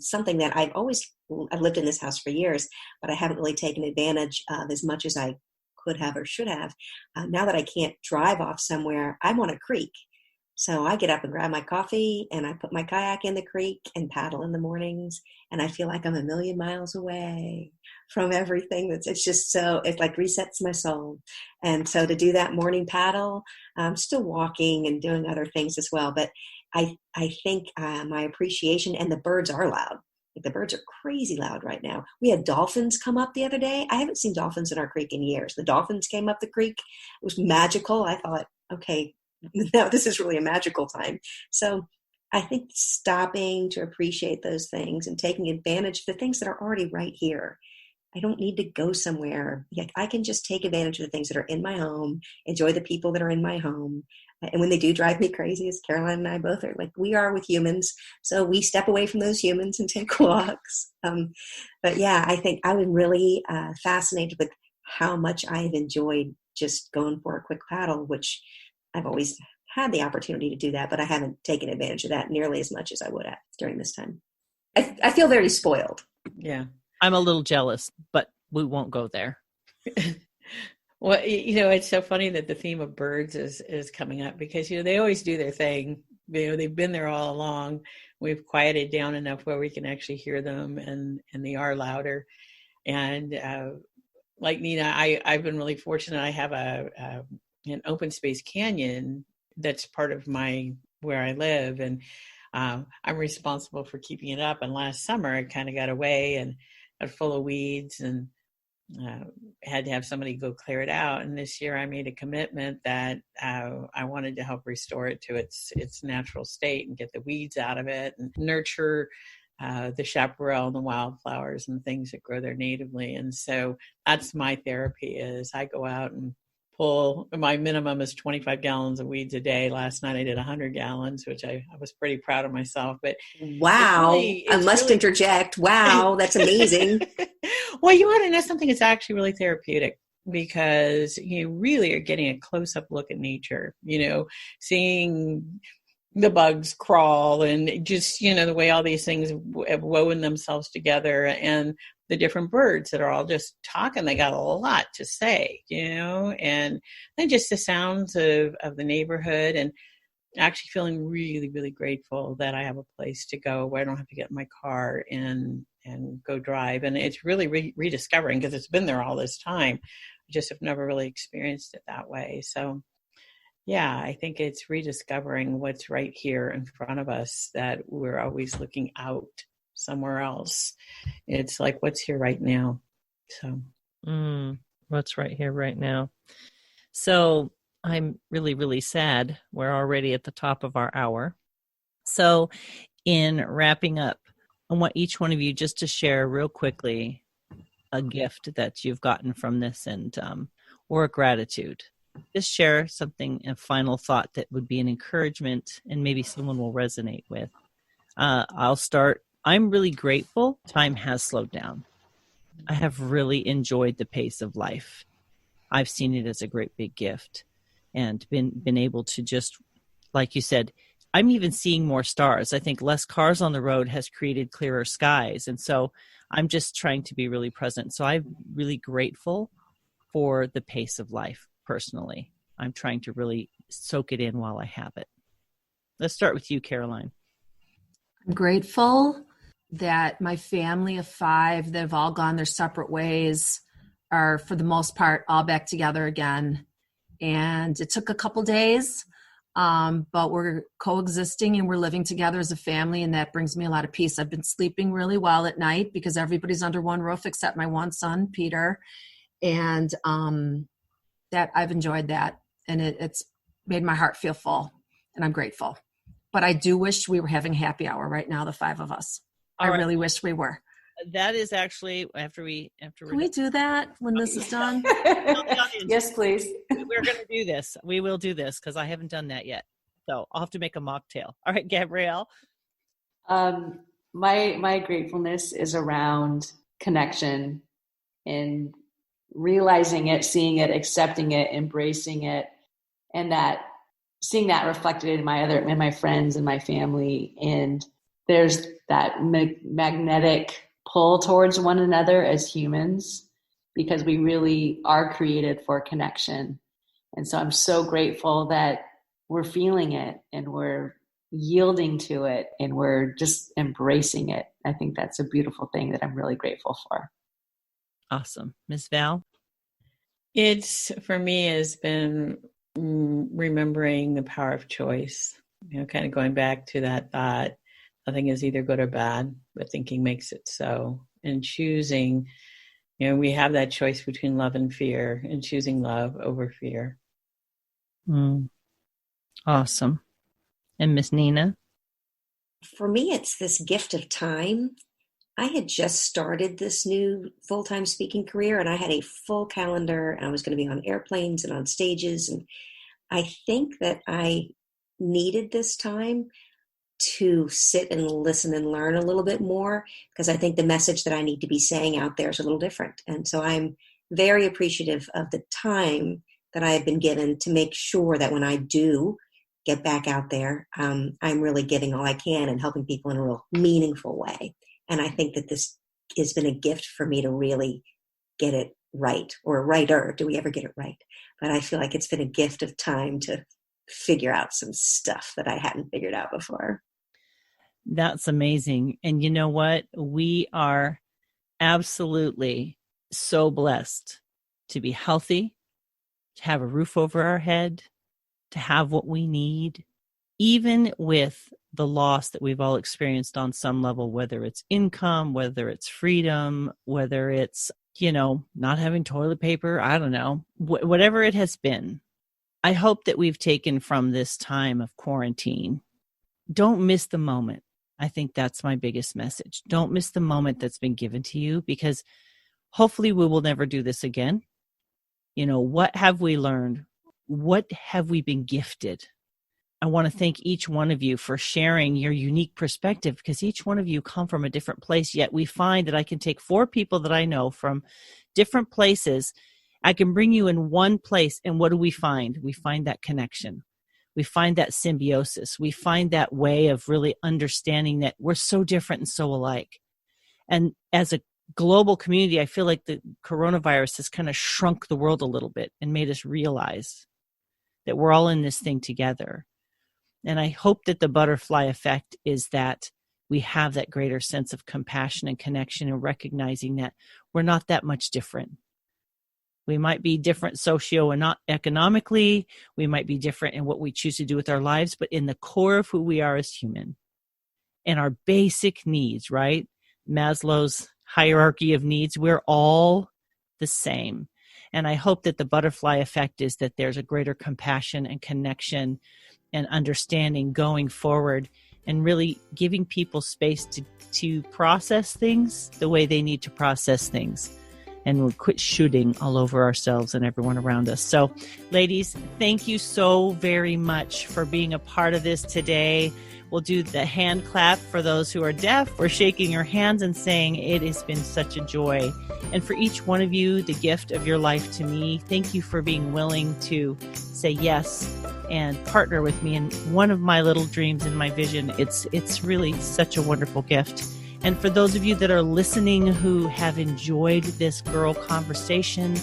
something that I've lived in this house for years, but I haven't really taken advantage of as much as I could have or should have. Now that I can't drive off somewhere, I'm on a creek. So I get up and grab my coffee and I put my kayak in the creek and paddle in the mornings. And I feel like I'm a million miles away from everything. It's just so, it like resets my soul. And so to do that morning paddle, I'm still walking and doing other things as well. But I think my appreciation, and the birds are loud. Like the birds are crazy loud right now. We had dolphins come up the other day. I haven't seen dolphins in our creek in years. The dolphins came up the creek. It was magical. I thought, okay, now this is really a magical time. So I think stopping to appreciate those things and taking advantage of the things that are already right here. I don't need to go somewhere. I can just take advantage of the things that are in my home, enjoy the people that are in my home. And when they do drive me crazy, as Caroline and I both are, like we are with humans, so we step away from those humans and take walks. But yeah, I think I was really fascinated with how much I've enjoyed just going for a quick paddle, which I've always had the opportunity to do that, but I haven't taken advantage of that nearly as much as I would have during this time. I feel very spoiled. Yeah. I'm a little jealous, but we won't go there. Well, it's so funny that the theme of birds is coming up because, they always do their thing. They've been there all along. We've quieted down enough where we can actually hear them, and they are louder. And like Nina, I've been really fortunate. I have an open space canyon that's part of where I live, and I'm responsible for keeping it up. And last summer it kind of got away and got full of weeds, and had to have somebody go clear it out. And this year I made a commitment that I wanted to help restore it to its natural state and get the weeds out of it and nurture the chaparral and the wildflowers and things that grow there natively. And so that's my therapy. Is I go out and pull. My minimum is 25 gallons of weeds a day. Last night I did 100 gallons, which I was pretty proud of myself. But wow, I must interject. Wow, that's amazing. Well, you want to know something? It's actually really therapeutic because you really are getting a close-up look at nature. Seeing the bugs crawl and just the way all these things have woven themselves together, and the different birds that are all just talking. They got a lot to say, and then just the sounds of the neighborhood, and actually feeling really, really grateful that I have a place to go where I don't have to get in my car and go drive. And it's really rediscovering, because it's been there all this time. I just have never really experienced it that way. So yeah, I think it's rediscovering what's right here in front of us, that we're always looking out somewhere else. It's like, what's here right now? So what's right here right now? So I'm really, really sad. We're already at the top of our hour. So in wrapping up, I want each one of you just to share real quickly a gift that you've gotten from this, and or a gratitude. Just share something, a final thought that would be an encouragement and maybe someone will resonate with. I'll start. I'm really grateful time has slowed down. I have really enjoyed the pace of life. I've seen it as a great big gift, and been able to just, like you said, I'm even seeing more stars. I think less cars on the road has created clearer skies. And so I'm just trying to be really present. So I'm really grateful for the pace of life personally. I'm trying to really soak it in while I have it. Let's start with you, Caroline. I'm grateful that my family of 5 that have all gone their separate ways are, for the most part, all back together again. And it took a couple days, but we're coexisting and we're living together as a family, and that brings me a lot of peace. I've been sleeping really well at night because everybody's under one roof except my one son, Peter, and that I've enjoyed that, and it's made my heart feel full, and I'm grateful. But I do wish we were having happy hour right now, the 5 of us. I really wish we were. That is actually after Can we do that when this is done? Yes, please. We're going to do this. We will do this because I haven't done that yet. So I'll have to make a mocktail. All right, Gabrielle. My gratefulness is around connection and realizing it, seeing it, accepting it, embracing it, and that seeing that reflected in my friends and my family. And there's that magnetic pull towards one another as humans, because we really are created for connection. And so I'm so grateful that we're feeling it and we're yielding to it and we're just embracing it. I think that's a beautiful thing that I'm really grateful for. Awesome. Ms. Val? It's, for me, has been remembering the power of choice, kind of going back to that thought, nothing is either good or bad, but thinking makes it so. And choosing, we have that choice between love and fear, and choosing love over fear. Awesome. And Miss Nina? For me, it's this gift of time. I had just started this new full-time speaking career, and I had a full calendar, and I was going to be on airplanes and on stages. And I think that I needed this time to sit and listen and learn a little bit more, because I think the message that I need to be saying out there is a little different. And so I'm very appreciative of the time that I have been given to make sure that when I do get back out there, I'm really giving all I can and helping people in a real meaningful way. And I think that this has been a gift for me to really get it right, or righter. Do we ever get it right? But I feel like it's been a gift of time to figure out some stuff that I hadn't figured out before. That's amazing. And you know what? We are absolutely so blessed to be healthy, to have a roof over our head, to have what we need, even with the loss that we've all experienced on some level, whether it's income, whether it's freedom, whether it's, not having toilet paper, I don't know, whatever it has been. I hope that we've taken from this time of quarantine, don't miss the moment. I think that's my biggest message. Don't miss the moment that's been given to you, because hopefully we will never do this again. What have we learned? What have we been gifted? I want to thank each one of you for sharing your unique perspective, because each one of you come from a different place, yet we find that I can take 4 people that I know from different places. I can bring you in one place, and what do we find? We find that connection. We find that symbiosis. We find that way of really understanding that we're so different and so alike. And as a global community, I feel like the coronavirus has kind of shrunk the world a little bit and made us realize that we're all in this thing together. And I hope that the butterfly effect is that we have that greater sense of compassion and connection, and recognizing that we're not that much different. We might be different socio and not economically. We might be different in what we choose to do with our lives, but in the core of who we are as human and our basic needs, right? Maslow's hierarchy of needs, we're all the same. And I hope that the butterfly effect is that there's a greater compassion and connection and understanding going forward, and really giving people space to process things the way they need to process things. And we'll quit shooting all over ourselves and everyone around us. So, ladies, thank you so very much for being a part of this today. We'll do the hand clap for those who are deaf. We're shaking your hands and saying it has been such a joy. And for each one of you, the gift of your life to me, thank you for being willing to say yes and partner with me in one of my little dreams and my vision. It's really such a wonderful gift. And for those of you that are listening who have enjoyed this girl conversation,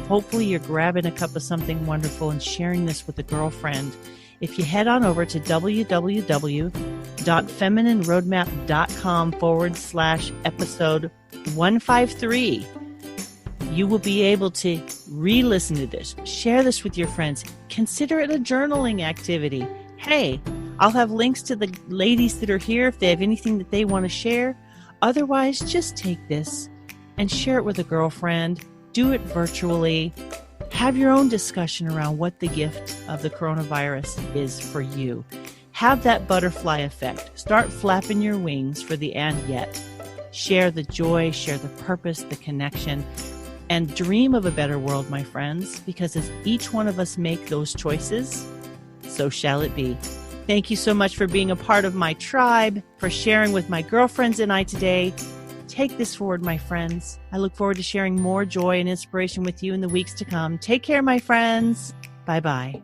hopefully you're grabbing a cup of something wonderful and sharing this with a girlfriend. If you head on over to www.feminineroadmap.com/episode 153, you will be able to re-listen to this, share this with your friends, consider it a journaling activity. Hey, I'll have links to the ladies that are here if they have anything that they want to share. Otherwise, just take this and share it with a girlfriend. Do it virtually. Have your own discussion around what the gift of the coronavirus is for you. Have that butterfly effect. Start flapping your wings for the and yet. Share the joy, share the purpose, the connection, and dream of a better world, my friends, because as each one of us make those choices, so shall it be. Thank you so much for being a part of my tribe, for sharing with my girlfriends and I today. Take this forward, my friends. I look forward to sharing more joy and inspiration with you in the weeks to come. Take care, my friends. Bye-bye.